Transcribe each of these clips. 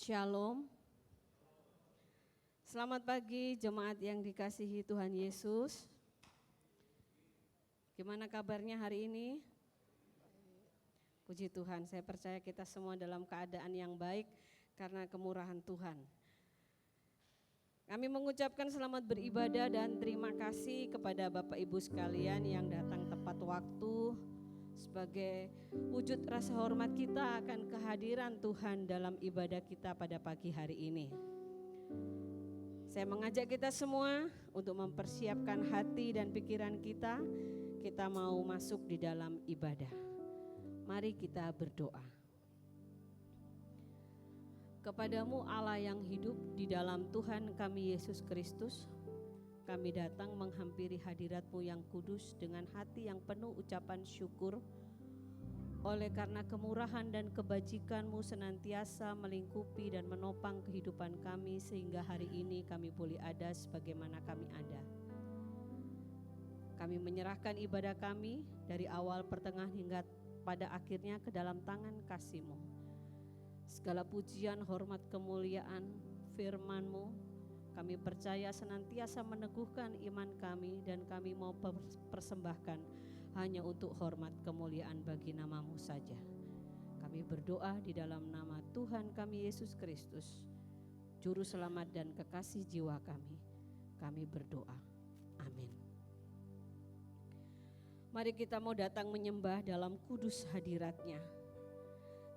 Shalom. Selamat pagi jemaat yang dikasihi Tuhan Yesus. Gimana kabarnya hari ini? Puji Tuhan, saya percaya kita semua dalam keadaan yang baik karena kemurahan Tuhan. Kami mengucapkan selamat beribadah dan terima kasih kepada Bapak Ibu sekalian yang datang tepat waktu sebagai wujud rasa hormat kita akan kehadiran Tuhan dalam ibadah kita pada pagi hari ini. Saya mengajak kita semua untuk mempersiapkan hati dan pikiran kita mau masuk di dalam ibadah. Mari kita berdoa. Kepadamu Allah yang hidup di dalam Tuhan kami Yesus Kristus, kami datang menghampiri hadirat-Mu yang kudus dengan hati yang penuh ucapan syukur. Oleh karena kemurahan dan kebajikan-Mu senantiasa melingkupi dan menopang kehidupan kami sehingga hari ini kami boleh ada sebagaimana kami ada. Kami menyerahkan ibadah kami dari awal pertengahan hingga pada akhirnya ke dalam tangan kasih-Mu. Segala pujian, hormat, kemuliaan firman-Mu kami percaya senantiasa meneguhkan iman kami dan kami mau persembahkan hanya untuk hormat kemuliaan bagi nama-Mu saja. Kami berdoa di dalam nama Tuhan kami Yesus Kristus, Juru Selamat dan kekasih jiwa kami. Kami berdoa. Amin. Mari kita mau datang menyembah dalam kudus hadirat-Nya.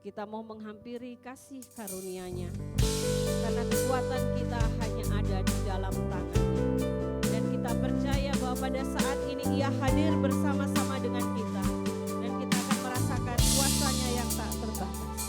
Kita mau menghampiri kasih karunia-Nya, karena kekuatan kita hanya ada di dalam tangan-Nya. Dan kita percaya bahwa pada saat ini Ia hadir bersama-sama dengan kita, dan kita akan merasakan kuasa-Nya yang tak terbatas.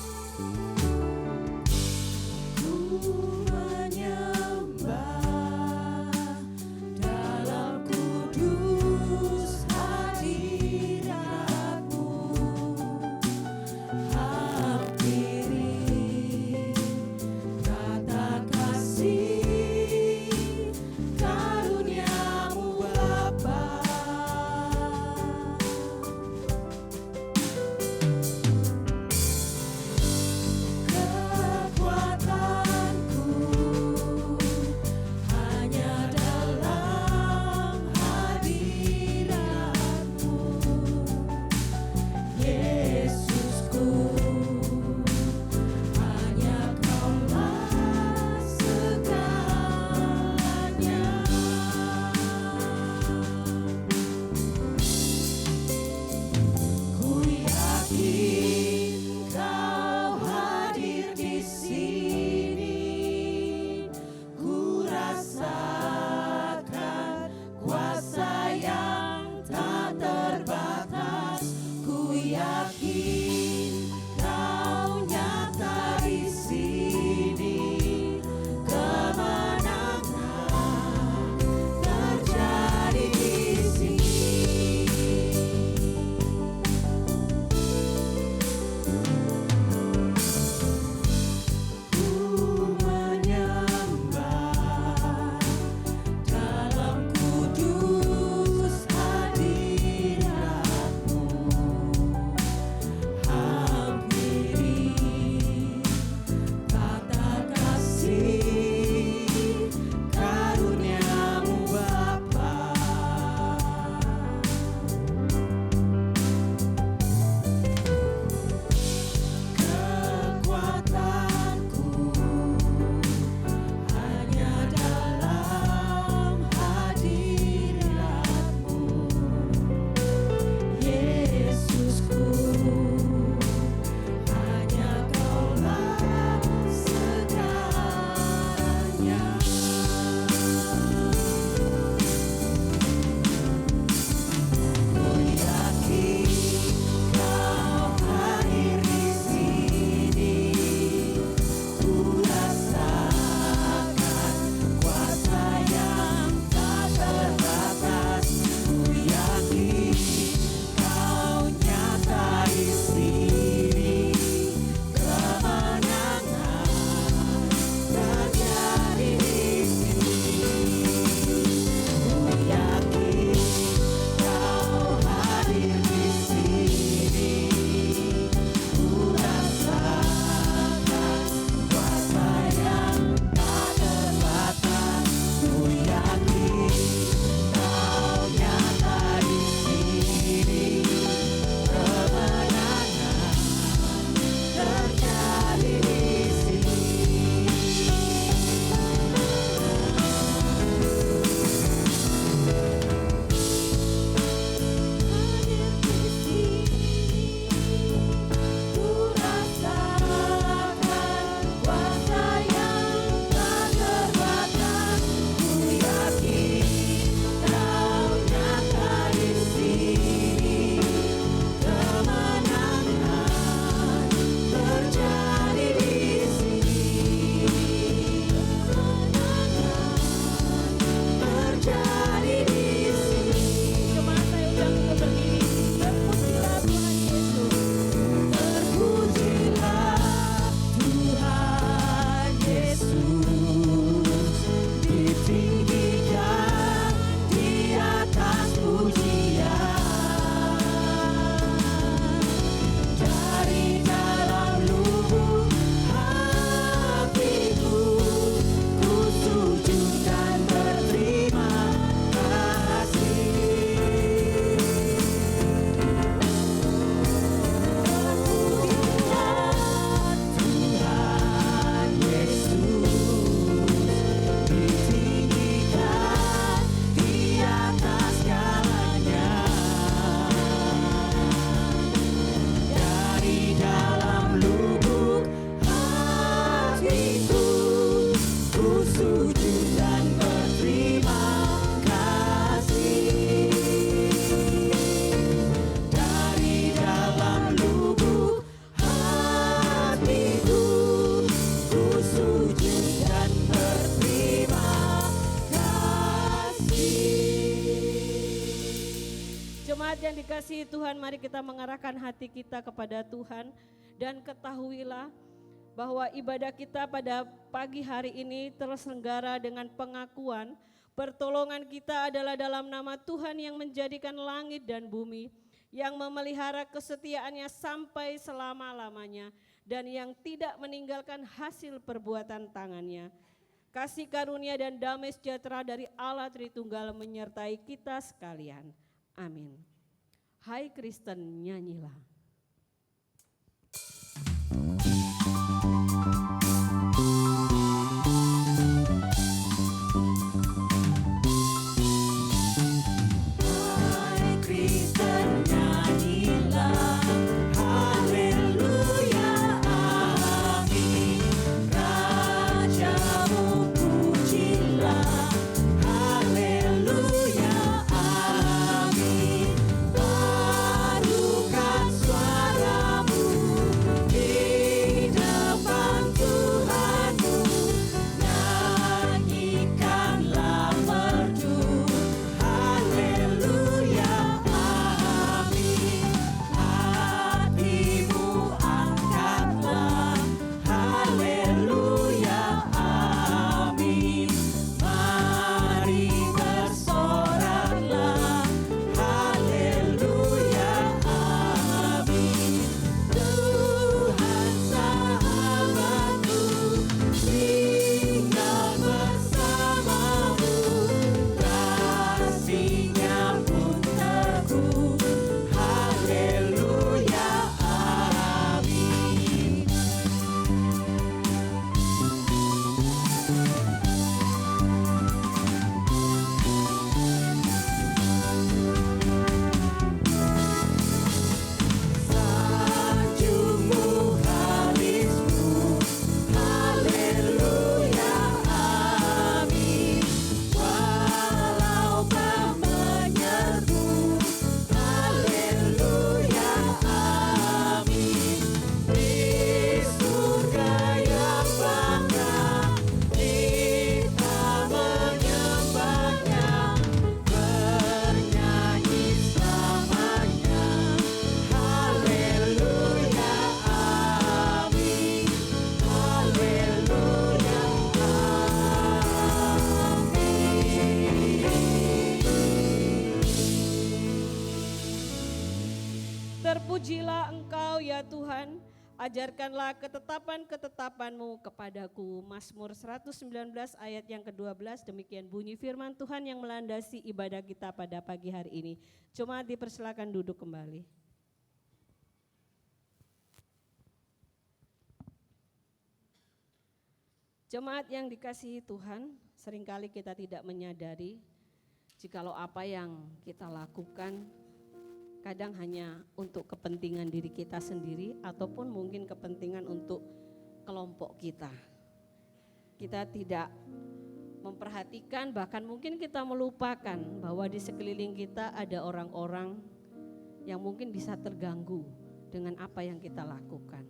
dikasihi Tuhan, mari kita mengarahkan hati kita kepada Tuhan. Dan ketahuilah bahwa ibadah kita pada pagi hari ini terselenggara dengan pengakuan pertolongan kita adalah dalam nama Tuhan yang menjadikan langit dan bumi, yang memelihara kesetiaannya sampai selama-lamanya, dan yang tidak meninggalkan hasil perbuatan tangannya. Kasih karunia dan damai sejahtera dari Allah Tritunggal menyertai kita sekalian. Amin. Hai Kristen, nyanyilah. Terpujilah Engkau ya Tuhan, ajarkanlah ketetapan-ketetapan-Mu kepadaku. Mazmur 119 ayat yang ke-12, demikian bunyi firman Tuhan yang melandasi ibadah kita pada pagi hari ini. Jemaat dipersilakan duduk kembali. Jemaat yang dikasihi Tuhan, seringkali kita tidak menyadari jikalau apa yang kita lakukan kadang hanya untuk kepentingan diri kita sendiri ataupun mungkin kepentingan untuk kelompok kita. Kita tidak memperhatikan, bahkan mungkin kita melupakan bahwa di sekeliling kita ada orang-orang yang mungkin bisa terganggu dengan apa yang kita lakukan.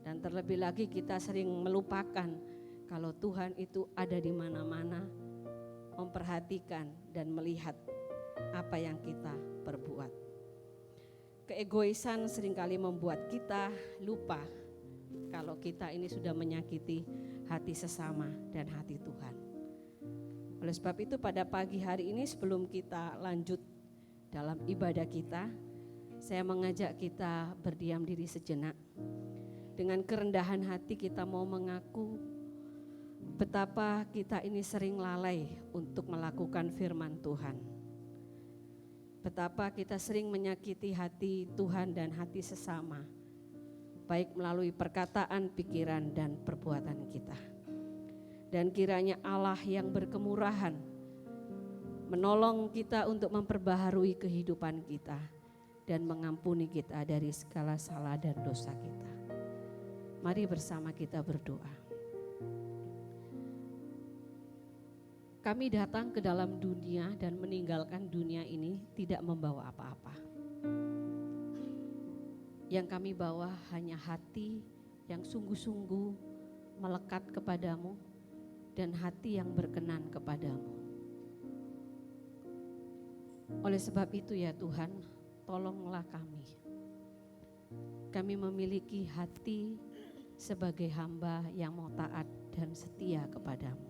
Dan terlebih lagi kita sering melupakan kalau Tuhan itu ada di mana-mana, memperhatikan dan melihat apa yang kita perbuat. Keegoisan seringkali membuat kita lupa kalau kita ini sudah menyakiti hati sesama dan hati Tuhan. Oleh sebab itu pada pagi hari ini sebelum kita lanjut dalam ibadah kita, saya mengajak kita berdiam diri sejenak. Dengan kerendahan hati kita mau mengaku betapa kita ini sering lalai untuk melakukan firman Tuhan. Betapa kita sering menyakiti hati Tuhan dan hati sesama, baik melalui perkataan, pikiran, dan perbuatan kita. Dan kiranya Allah yang berkemurahan menolong kita untuk memperbaharui kehidupan kita dan mengampuni kita dari segala salah dan dosa kita. Mari bersama kita berdoa. Kami datang ke dalam dunia dan meninggalkan dunia ini tidak membawa apa-apa. Yang kami bawa hanya hati yang sungguh-sungguh melekat kepadamu dan hati yang berkenan kepadamu. Oleh sebab itu ya Tuhan, tolonglah kami. Kami memiliki hati sebagai hamba yang mau taat dan setia kepadamu.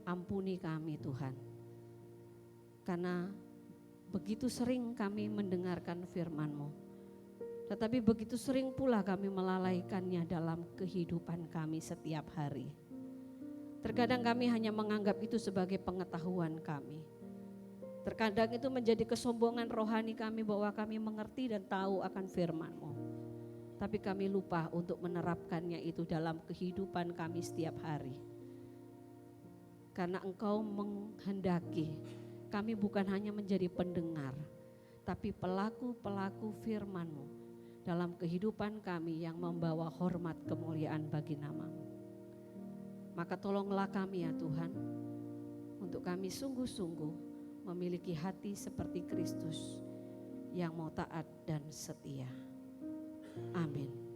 Ampuni kami Tuhan, karena begitu sering kami mendengarkan firman-Mu, tetapi begitu sering pula kami melalaikannya dalam kehidupan kami setiap hari. Terkadang kami hanya menganggap itu sebagai pengetahuan kami. Terkadang itu menjadi kesombongan rohani kami bahwa kami mengerti dan tahu akan firman-Mu. Tapi kami lupa untuk menerapkannya itu dalam kehidupan kami setiap hari. Karena Engkau menghendaki kami bukan hanya menjadi pendengar, tapi pelaku-pelaku firman-Mu dalam kehidupan kami yang membawa hormat kemuliaan bagi nama-Mu. Maka tolonglah kami ya Tuhan, untuk kami sungguh-sungguh memiliki hati seperti Kristus yang mau taat dan setia. Amin.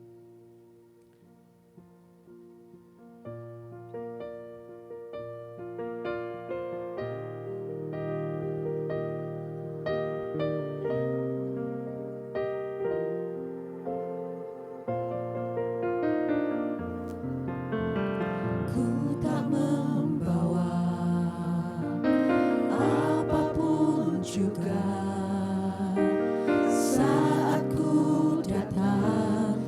Saat ku datang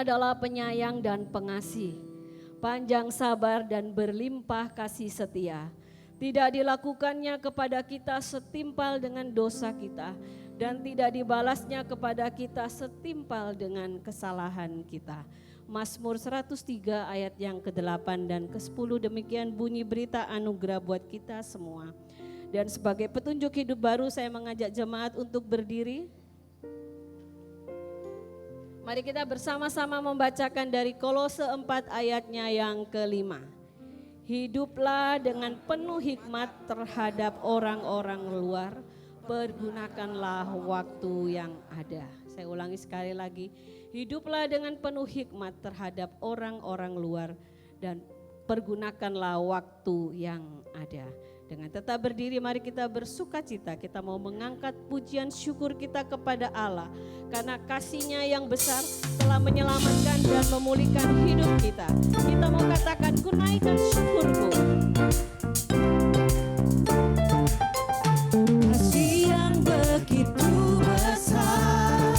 adalah penyayang dan pengasih, panjang sabar dan berlimpah kasih setia. Tidak dilakukannya kepada kita setimpal dengan dosa kita, dan tidak dibalasnya kepada kita setimpal dengan kesalahan kita. Mazmur 103 ayat yang ke-8 dan ke-10, demikian bunyi berita anugerah buat kita semua. Dan sebagai petunjuk hidup baru, saya mengajak jemaat untuk berdiri. Mari kita bersama-sama membacakan dari Kolose 4 ayatnya yang ke-5. Hiduplah dengan penuh hikmat terhadap orang-orang luar, pergunakanlah waktu yang ada. Saya ulangi sekali lagi, hiduplah dengan penuh hikmat terhadap orang-orang luar dan pergunakanlah waktu yang ada. Dengan tetap berdiri, mari kita bersukacita, kita mau mengangkat pujian syukur kita kepada Allah karena kasih-Nya yang besar telah menyelamatkan dan memulihkan hidup kita. Kita mau katakan, ku naikkan syukurku. Kasih yang begitu besar,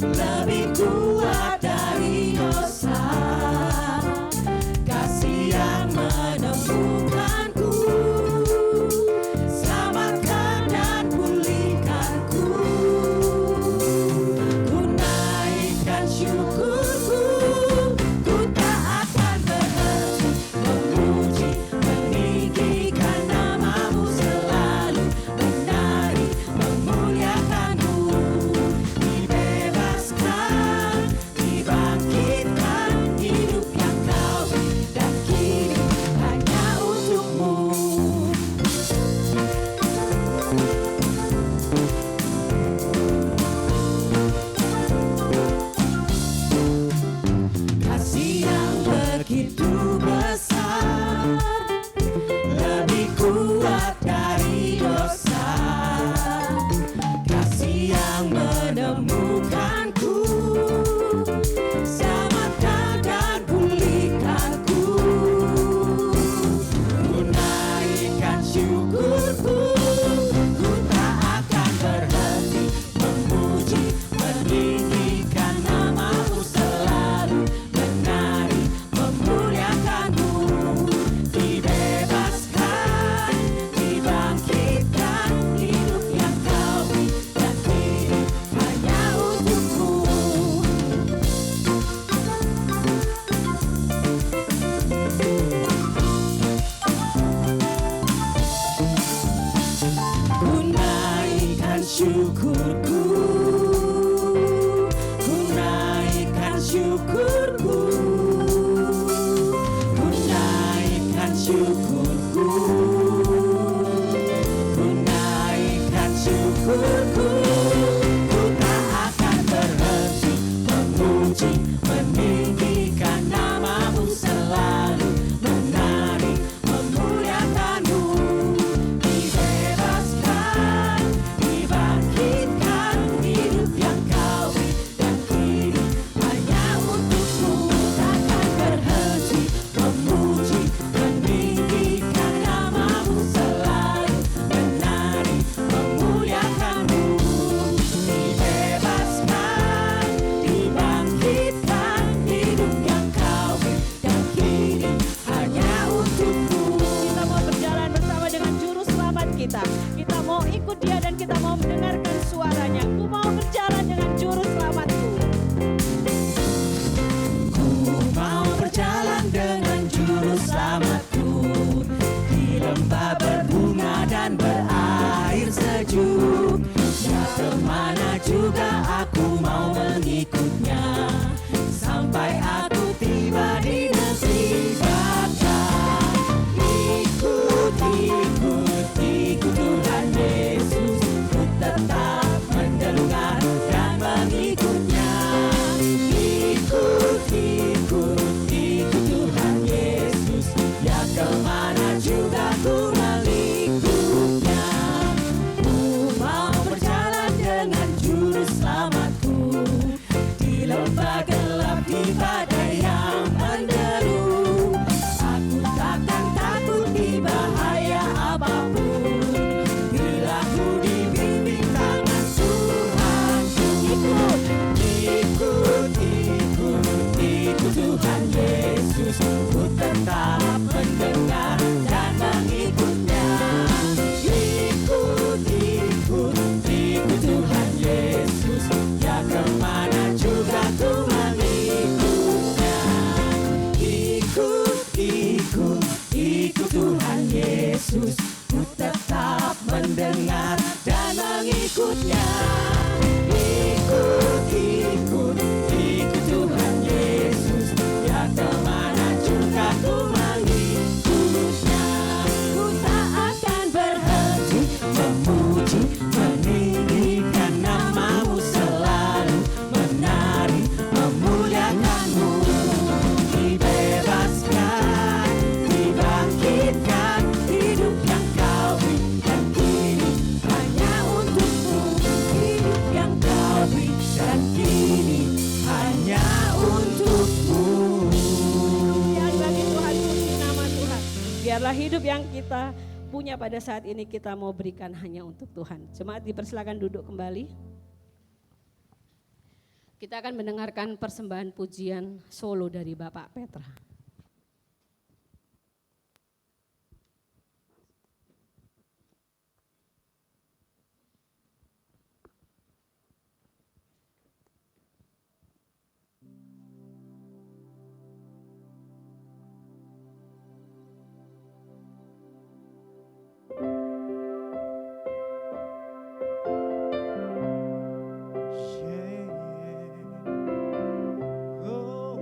lebih kuat dari dosa. Kasih yang menemukanku, selamatkan dan pulihkanku. Ku naikkan syukurku, ku tak akan berhenti memuji, meninggikan namamu selalu, menari, memuliakanmu. Dibebaskan, dibangkitkan, hidup yang kau beri dan kini hanya untukmu. Kasih yang begitu besar, lebih kuat dari dosa. Kasih yang menemukanku, selamatkan dan pulihkanku. Ku naikkan syukurku, ku tak akan berhenti memuji, meninggikan namamu selalu, menari, memuliakanmu. Dibebaskan, dibangkitkan, hidup yang kau beri dan kini hanya untukmu. Ku naikkan syukurku, ku naikkan syukurku, ku naikkan syukurku, ku naikkan syukurku. Ku tak akan berhenti memuji, meninggikan namamu selalu, menari, memuliakanmu. Dibebaskan, dibangkitkan, hidup yang kau beri dan kini hanya untukmu. Takkan berhenti memuji, meninggikan namamu selalu, menari, memuliakanmu. Yesus, ku tetap mendengar dan mengikutnya. Ikut, ikut, ikut Tuhan Yesus, ya kemana juga ku mengikutnya. Ku tak akan berhenti memuji, meninggikan namamu, selalu menari, memuliakanmu. Dibebaskan, dibangkitkan, hidup yang kau berikan kini hanya untukmu. Hidup yang kau berikan kini hanya untukmu. Ya, bagi Tuhan, puji nama Tuhan. Biarlah hidup yang kita punya pada saat ini kita mau berikan hanya untuk Tuhan. Jemaat dipersilakan duduk kembali. Kita akan mendengarkan persembahan pujian solo dari Bapak Petra. Oh, oh.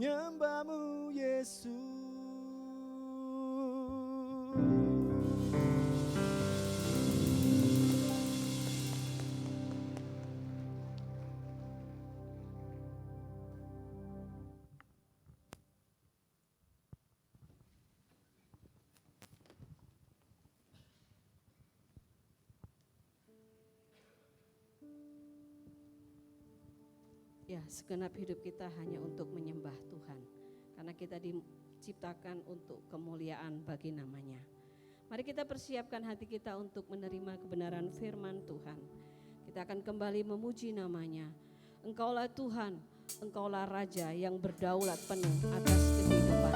menyembahmu Yesus. Ya, segenap hidup kita hanya untuk menyembah Tuhan. Karena kita diciptakan untuk kemuliaan bagi namanya. Mari kita persiapkan hati kita untuk menerima kebenaran firman Tuhan. Kita akan kembali memuji namanya. Engkaulah Tuhan, Engkaulah Raja yang berdaulat penuh atas kehidupan.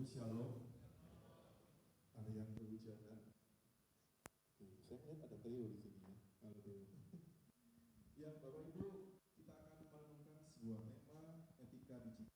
Shalom. Ada yang berbicara? Oke, saya melihat ada Theo di sini ya. Halo Theo. Ya, Bapak Ibu, kita akan merenungkan sebuah tema etika digital.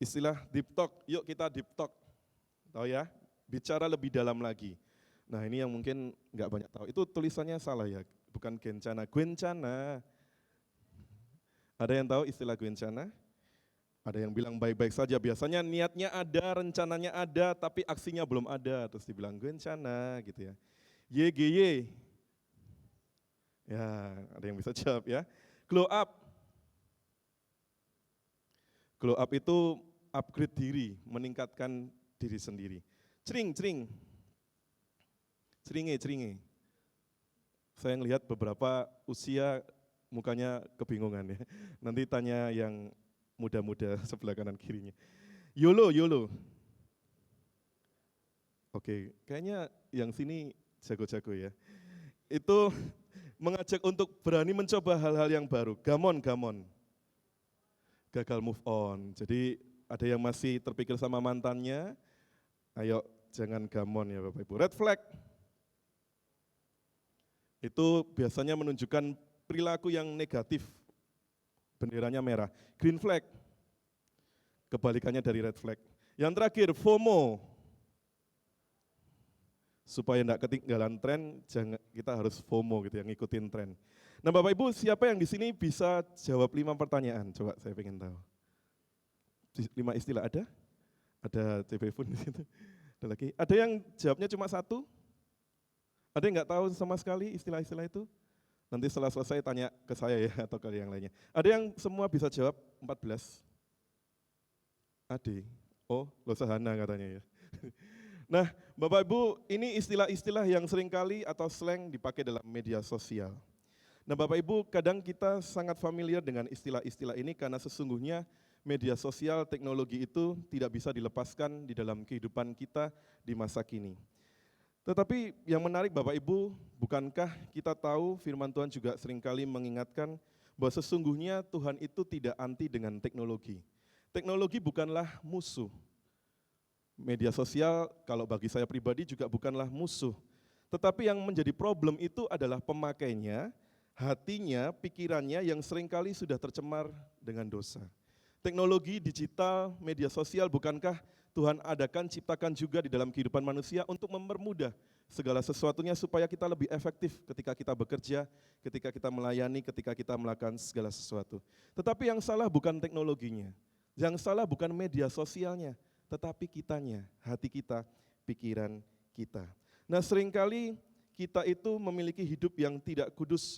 Istilah deep talk, yuk kita deep talk. Tahu ya? Bicara lebih dalam lagi. Nah ini yang mungkin nggak banyak tahu. Itu tulisannya salah ya, bukan gencana, gwencana. Ada yang tahu istilah gwencana? Ada yang bilang baik-baik saja, biasanya niatnya ada, rencananya ada, tapi aksinya belum ada. Terus dibilang gwencana gitu ya. YGY. Ya, ada yang bisa jawab ya. Glow up. Glow up itu upgrade diri, meningkatkan diri sendiri. Cering. Ceringe. Saya ngelihat beberapa usia mukanya kebingungan ya. Nanti tanya yang muda-muda sebelah kanan kirinya. YOLO. Oke, kayaknya yang sini jago-jago ya. Itu mengajak untuk berani mencoba hal-hal yang baru. Gamon. Gagal move on. Jadi ada yang masih terpikir sama mantannya, ayo jangan gamon ya Bapak Ibu. Red flag. Itu biasanya menunjukkan perilaku yang negatif. Benderanya merah. Green flag. Kebalikannya dari red flag. Yang terakhir, FOMO. Supaya tidak ketinggalan tren, kita harus FOMO gitu ya, ngikutin tren. Nah Bapak Ibu, siapa yang di sini bisa jawab 5 pertanyaan? Coba saya pengen tahu. 5 istilah ada? Ada CP pun di situ. Ada lagi. Ada yang jawabnya cuma 1? Ada yang nggak tahu sama sekali istilah-istilah itu? Nanti setelah selesai tanya ke saya ya atau ke yang lainnya. Ada yang semua bisa jawab 14? Ade. Oh, Losahana katanya ya. Nah, Bapak Ibu, ini istilah-istilah yang seringkali atau slang dipakai dalam media sosial. Nah, Bapak Ibu, kadang kita sangat familiar dengan istilah-istilah ini karena sesungguhnya media sosial, teknologi itu tidak bisa dilepaskan di dalam kehidupan kita di masa kini. Tetapi yang menarik Bapak Ibu, bukankah kita tahu firman Tuhan juga seringkali mengingatkan bahwa sesungguhnya Tuhan itu tidak anti dengan teknologi. Teknologi bukanlah musuh. Media sosial kalau bagi saya pribadi juga bukanlah musuh. Tetapi yang menjadi problem itu adalah pemakainya, hatinya, pikirannya yang seringkali sudah tercemar dengan dosa. Teknologi digital, media sosial bukankah Tuhan adakan, ciptakan juga di dalam kehidupan manusia untuk mempermudah segala sesuatunya supaya kita lebih efektif ketika kita bekerja, ketika kita melayani, ketika kita melakukan segala sesuatu. Tetapi yang salah bukan teknologinya, yang salah bukan media sosialnya, tetapi kitanya, hati kita, pikiran kita. Nah seringkali kita itu memiliki hidup yang tidak kudus.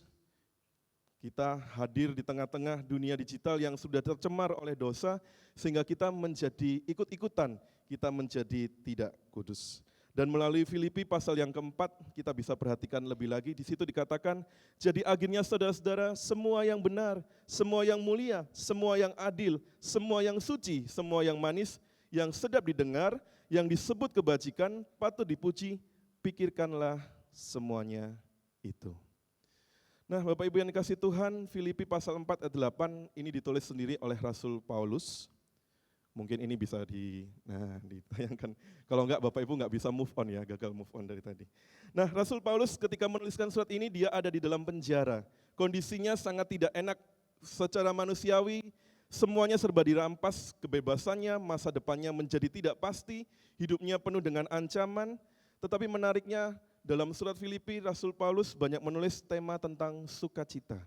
Kita hadir di tengah-tengah dunia digital yang sudah tercemar oleh dosa, sehingga kita menjadi ikut-ikutan, kita menjadi tidak kudus. Dan melalui Filipi pasal yang keempat, kita bisa perhatikan lebih lagi, di situ dikatakan, jadi akhirnya saudara-saudara, semua yang benar, semua yang mulia, semua yang adil, semua yang suci, semua yang manis, yang sedap didengar, yang disebut kebajikan, patut dipuji, pikirkanlah semuanya itu. Nah Bapak Ibu yang dikasih Tuhan, Filipi pasal 4 ayat 8 ini ditulis sendiri oleh Rasul Paulus. Mungkin ini bisa ditayangkan. Kalau enggak Bapak Ibu enggak bisa move on ya, gagal move on dari tadi. Nah Rasul Paulus ketika menuliskan surat ini dia ada di dalam penjara. Kondisinya sangat tidak enak secara manusiawi, semuanya serba dirampas, kebebasannya, masa depannya menjadi tidak pasti, hidupnya penuh dengan ancaman. Tetapi menariknya dalam surat Filipi, Rasul Paulus banyak menulis tema tentang sukacita.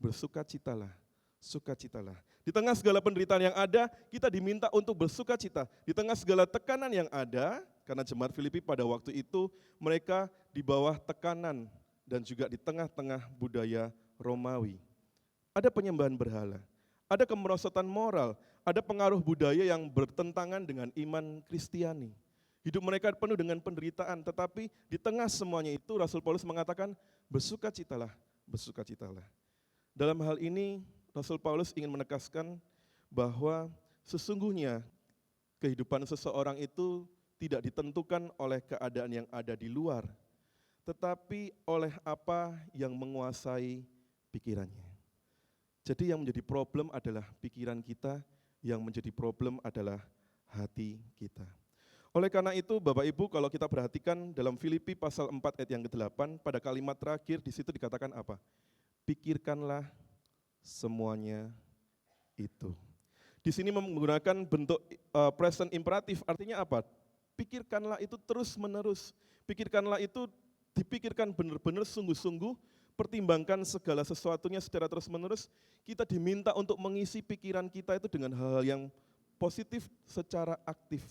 Bersukacitalah, sukacitalah. Di tengah segala penderitaan yang ada, kita diminta untuk bersukacita. Di tengah segala tekanan yang ada, karena jemaat Filipi pada waktu itu, mereka di bawah tekanan dan juga di tengah-tengah budaya Romawi. Ada penyembahan berhala, ada kemerosotan moral, ada pengaruh budaya yang bertentangan dengan iman Kristiani. Hidup mereka penuh dengan penderitaan, tetapi di tengah semuanya itu Rasul Paulus mengatakan bersukacitalah, bersukacitalah. Dalam hal ini Rasul Paulus ingin menegaskan bahwa sesungguhnya kehidupan seseorang itu tidak ditentukan oleh keadaan yang ada di luar, tetapi oleh apa yang menguasai pikirannya. Jadi yang menjadi problem adalah pikiran kita, yang menjadi problem adalah hati kita. Oleh karena itu Bapak Ibu kalau kita perhatikan dalam Filipi pasal 4 ayat yang ke-8 pada kalimat terakhir di situ dikatakan apa? Pikirkanlah semuanya itu. Di sini menggunakan bentuk present imperatif, artinya apa? Pikirkanlah itu terus-menerus. Pikirkanlah itu dipikirkan benar-benar sungguh-sungguh, pertimbangkan segala sesuatunya secara terus-menerus. Kita diminta untuk mengisi pikiran kita itu dengan hal-hal yang positif secara aktif.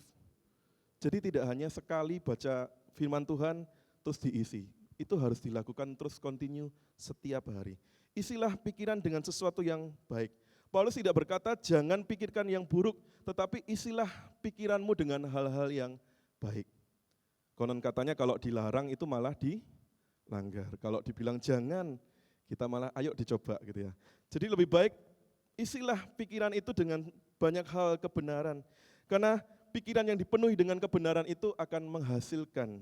Jadi tidak hanya sekali baca firman Tuhan terus diisi. Itu harus dilakukan terus continue setiap hari. Isilah pikiran dengan sesuatu yang baik. Paulus tidak berkata jangan pikirkan yang buruk, tetapi isilah pikiranmu dengan hal-hal yang baik. Konon katanya kalau dilarang itu malah dilanggar. Kalau dibilang jangan, kita malah ayo dicoba gitu ya. Jadi lebih baik isilah pikiran itu dengan banyak hal kebenaran. Karena pikiran yang dipenuhi dengan kebenaran itu akan menghasilkan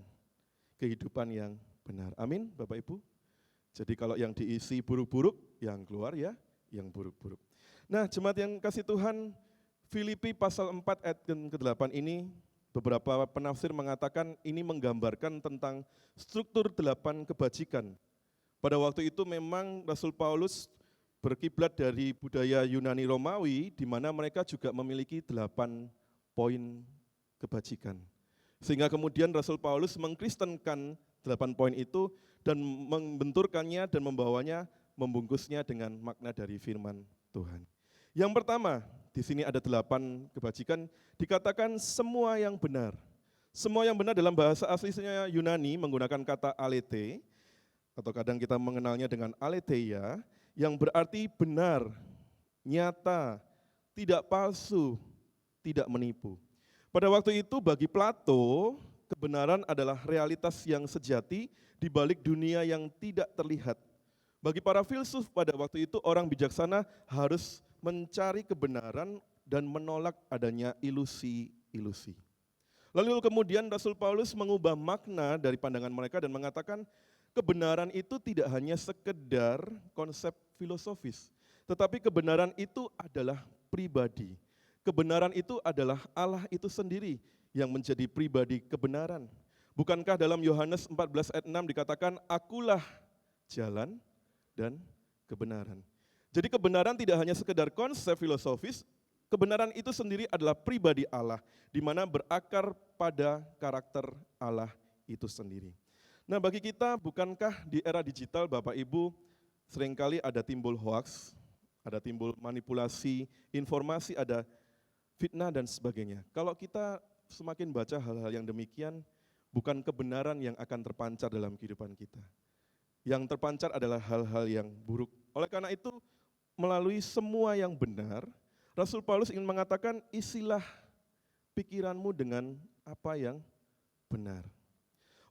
kehidupan yang benar. Amin, Bapak Ibu. Jadi kalau yang diisi buruk-buruk, yang keluar ya yang buruk-buruk. Nah, jemaat yang kasih Tuhan, Filipi pasal 4 ayat ke-8 ini, beberapa penafsir mengatakan ini menggambarkan tentang struktur 8 kebajikan. Pada waktu itu memang Rasul Paulus berkiblat dari budaya Yunani Romawi, di mana mereka juga memiliki 8 poin kebajikan. Sehingga kemudian Rasul Paulus mengkristenkan 8 poin itu dan membenturkannya dan membungkusnya dengan makna dari firman Tuhan. Yang pertama, di sini ada 8 kebajikan, dikatakan semua yang benar. Semua yang benar dalam bahasa aslinya Yunani menggunakan kata alete, atau kadang kita mengenalnya dengan aletheia, yang berarti benar, nyata, tidak palsu, tidak menipu. Pada waktu itu bagi Plato, kebenaran adalah realitas yang sejati di balik dunia yang tidak terlihat. Bagi para filsuf pada waktu itu orang bijaksana harus mencari kebenaran dan menolak adanya ilusi-ilusi. Lalu kemudian Rasul Paulus mengubah makna dari pandangan mereka dan mengatakan kebenaran itu tidak hanya sekedar konsep filosofis, tetapi kebenaran itu adalah pribadi. Kebenaran itu adalah Allah itu sendiri yang menjadi pribadi kebenaran. Bukankah dalam Yohanes 14 ayat 6 dikatakan, akulah jalan dan kebenaran. Jadi kebenaran tidak hanya sekedar konsep filosofis, kebenaran itu sendiri adalah pribadi Allah, di mana berakar pada karakter Allah itu sendiri. Nah bagi kita, bukankah di era digital Bapak Ibu, seringkali ada timbul hoax, ada timbul manipulasi, informasi, ada fitnah dan sebagainya. Kalau kita semakin baca hal-hal yang demikian, bukan kebenaran yang akan terpancar dalam kehidupan kita. Yang terpancar adalah hal-hal yang buruk. Oleh karena itu, melalui semua yang benar, Rasul Paulus ingin mengatakan isilah pikiranmu dengan apa yang benar.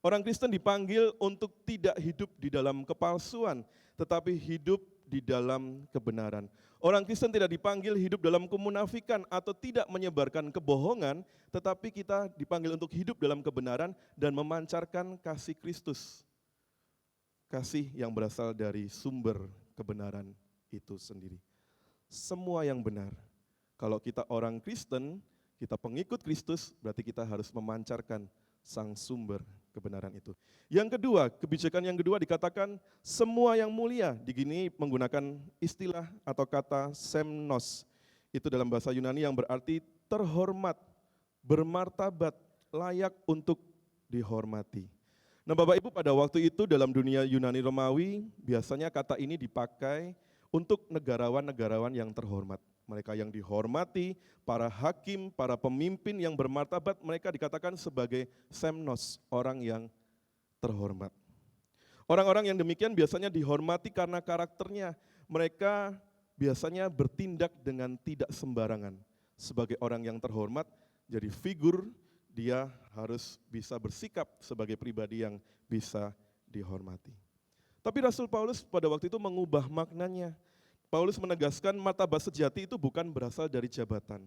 Orang Kristen dipanggil untuk tidak hidup di dalam kepalsuan, tetapi hidup di dalam kebenaran. Orang Kristen tidak dipanggil hidup dalam kemunafikan atau tidak menyebarkan kebohongan, tetapi kita dipanggil untuk hidup dalam kebenaran dan memancarkan kasih Kristus. Kasih yang berasal dari sumber kebenaran itu sendiri. Semua yang benar. Kalau kita orang Kristen, kita pengikut Kristus, berarti kita harus memancarkan sang sumber kebenaran itu. Yang kedua, kebijakan yang kedua dikatakan semua yang mulia. Di sini menggunakan istilah atau kata semnos. Itu dalam bahasa Yunani yang berarti terhormat, bermartabat, layak untuk dihormati. Nah Bapak Ibu, pada waktu itu dalam dunia Yunani Romawi, biasanya kata ini dipakai untuk negarawan-negarawan yang terhormat. Mereka yang dihormati, para hakim, para pemimpin yang bermartabat, mereka dikatakan sebagai semnos, orang yang terhormat. Orang-orang yang demikian biasanya dihormati karena karakternya. Mereka biasanya bertindak dengan tidak sembarangan. Sebagai orang yang terhormat, jadi figur, dia harus bisa bersikap sebagai pribadi yang bisa dihormati. Tapi Rasul Paulus pada waktu itu mengubah maknanya. Paulus menegaskan martabat sejati itu bukan berasal dari jabatan.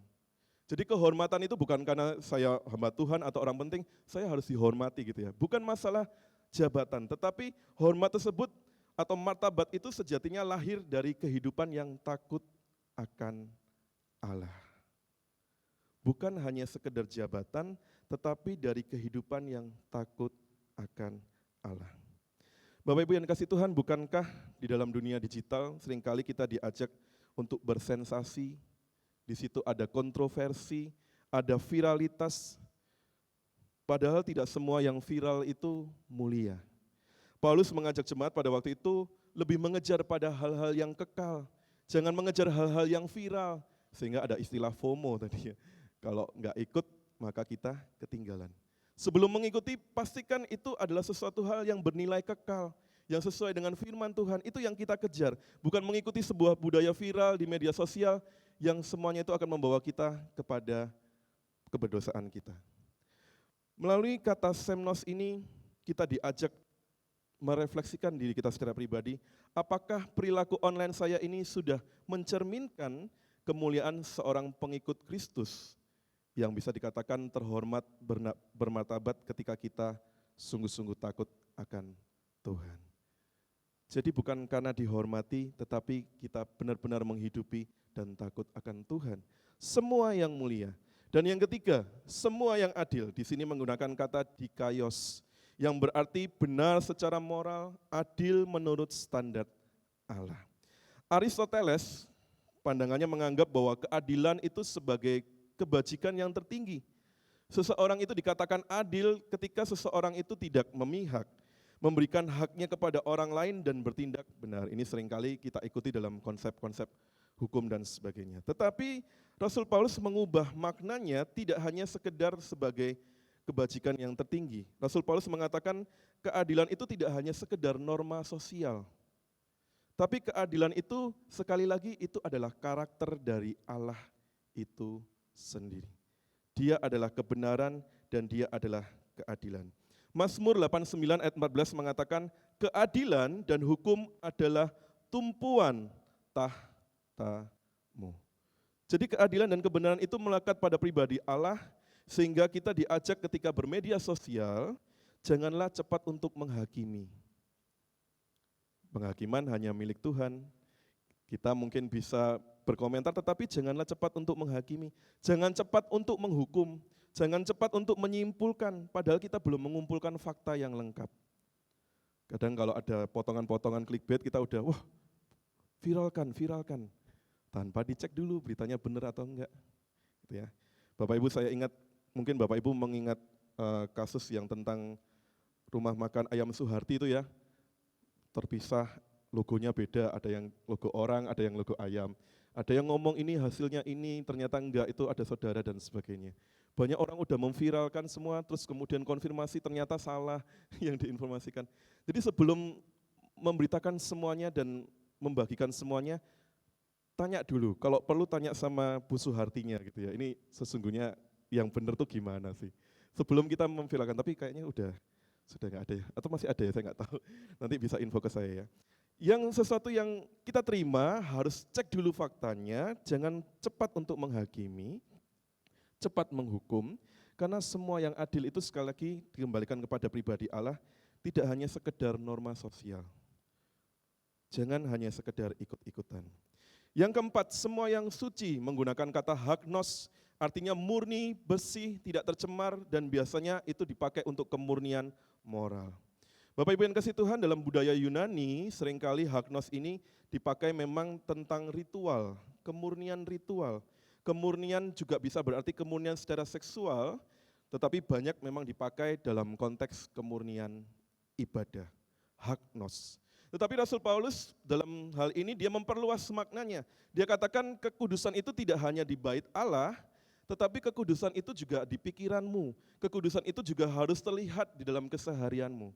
Jadi kehormatan itu bukan karena saya hamba Tuhan atau orang penting, saya harus dihormati gitu ya. Bukan masalah jabatan, tetapi hormat tersebut atau martabat itu sejatinya lahir dari kehidupan yang takut akan Allah. Bukan hanya sekedar jabatan, tetapi dari kehidupan yang takut akan Allah. Bapak Ibu yang dikasih Tuhan, bukankah di dalam dunia digital seringkali kita diajak untuk bersensasi, Di situ ada kontroversi, ada viralitas, padahal tidak semua yang viral itu mulia. Paulus mengajak jemaat pada waktu itu lebih mengejar pada hal-hal yang kekal. Jangan mengejar hal-hal yang viral, sehingga ada istilah FOMO tadi ya. Kalau nggak ikut, maka kita ketinggalan. Sebelum mengikuti, pastikan itu adalah sesuatu hal yang bernilai kekal, yang sesuai dengan firman Tuhan, itu yang kita kejar. Bukan mengikuti sebuah budaya viral di media sosial, yang semuanya itu akan membawa kita kepada keberdosaan kita. Melalui kata semnos ini, kita diajak merefleksikan diri kita secara pribadi, apakah perilaku online saya ini sudah mencerminkan kemuliaan seorang pengikut Kristus yang bisa dikatakan terhormat, bermartabat ketika kita sungguh-sungguh takut akan Tuhan. Jadi bukan karena dihormati, tetapi kita benar-benar menghidupi dan takut akan Tuhan. Semua yang mulia. Dan yang ketiga, semua yang adil. Di sini menggunakan kata dikaios, yang berarti benar secara moral, adil menurut standar Allah. Aristoteles pandangannya menganggap bahwa keadilan itu sebagai kebajikan yang tertinggi. Seseorang itu dikatakan adil ketika seseorang itu tidak memihak, memberikan haknya kepada orang lain dan bertindak benar. Ini seringkali kita ikuti dalam konsep-konsep hukum dan sebagainya. Tetapi Rasul Paulus mengubah maknanya tidak hanya sekedar sebagai kebajikan yang tertinggi. Rasul Paulus mengatakan keadilan itu tidak hanya sekedar norma sosial. Tapi keadilan itu sekali lagi itu adalah karakter dari Allah itu sendiri. Dia adalah kebenaran dan dia adalah keadilan. Mazmur 89 ayat 14 mengatakan keadilan dan hukum adalah tumpuan tahtamu. Jadi keadilan dan kebenaran itu melekat pada pribadi Allah, sehingga kita diajak ketika bermedia sosial, janganlah cepat untuk menghakimi. Penghakiman hanya milik Tuhan. Kita mungkin bisa berkomentar, tetapi janganlah cepat untuk menghakimi. Jangan cepat untuk menghukum. Jangan cepat untuk menyimpulkan, padahal kita belum mengumpulkan fakta yang lengkap. Kadang kalau ada potongan-potongan clickbait, kita udah, wah, viralkan. Tanpa dicek dulu beritanya benar atau enggak. Gitu ya. Bapak Ibu, saya ingat, mungkin Bapak Ibu mengingat kasus yang tentang rumah makan ayam Suharti itu ya, terpisah, logonya beda, ada yang logo orang, ada yang logo ayam. Ada yang ngomong ini hasilnya ini, ternyata enggak, itu ada saudara dan sebagainya. Banyak orang udah memviralkan semua, terus kemudian konfirmasi ternyata salah yang diinformasikan. Jadi sebelum memberitakan semuanya dan membagikan semuanya, tanya dulu, kalau perlu tanya sama Bu Suhartinya gitu ya, ini sesungguhnya yang benar tuh gimana sih? Sebelum kita memviralkan, tapi kayaknya sudah nggak ada ya, atau masih ada ya, saya nggak tahu. Nanti bisa info ke saya ya. Yang sesuatu yang kita terima harus cek dulu faktanya, jangan cepat untuk menghakimi, cepat menghukum, karena semua yang adil itu sekali lagi dikembalikan kepada pribadi Allah, tidak hanya sekedar norma sosial. Jangan hanya sekedar ikut-ikutan. Yang keempat, semua yang suci menggunakan kata hagnos, artinya murni, bersih, tidak tercemar, dan biasanya itu dipakai untuk kemurnian moral. Bapak Ibu yang kasih Tuhan, dalam budaya Yunani seringkali hagnos ini dipakai memang tentang ritual, kemurnian ritual. Kemurnian juga bisa berarti kemurnian secara seksual, tetapi banyak memang dipakai dalam konteks kemurnian ibadah, hagnos. Tetapi Rasul Paulus dalam hal ini dia memperluas maknanya. Dia katakan kekudusan itu tidak hanya di bait Allah, tetapi kekudusan itu juga di pikiranmu. Kekudusan itu juga harus terlihat di dalam keseharianmu.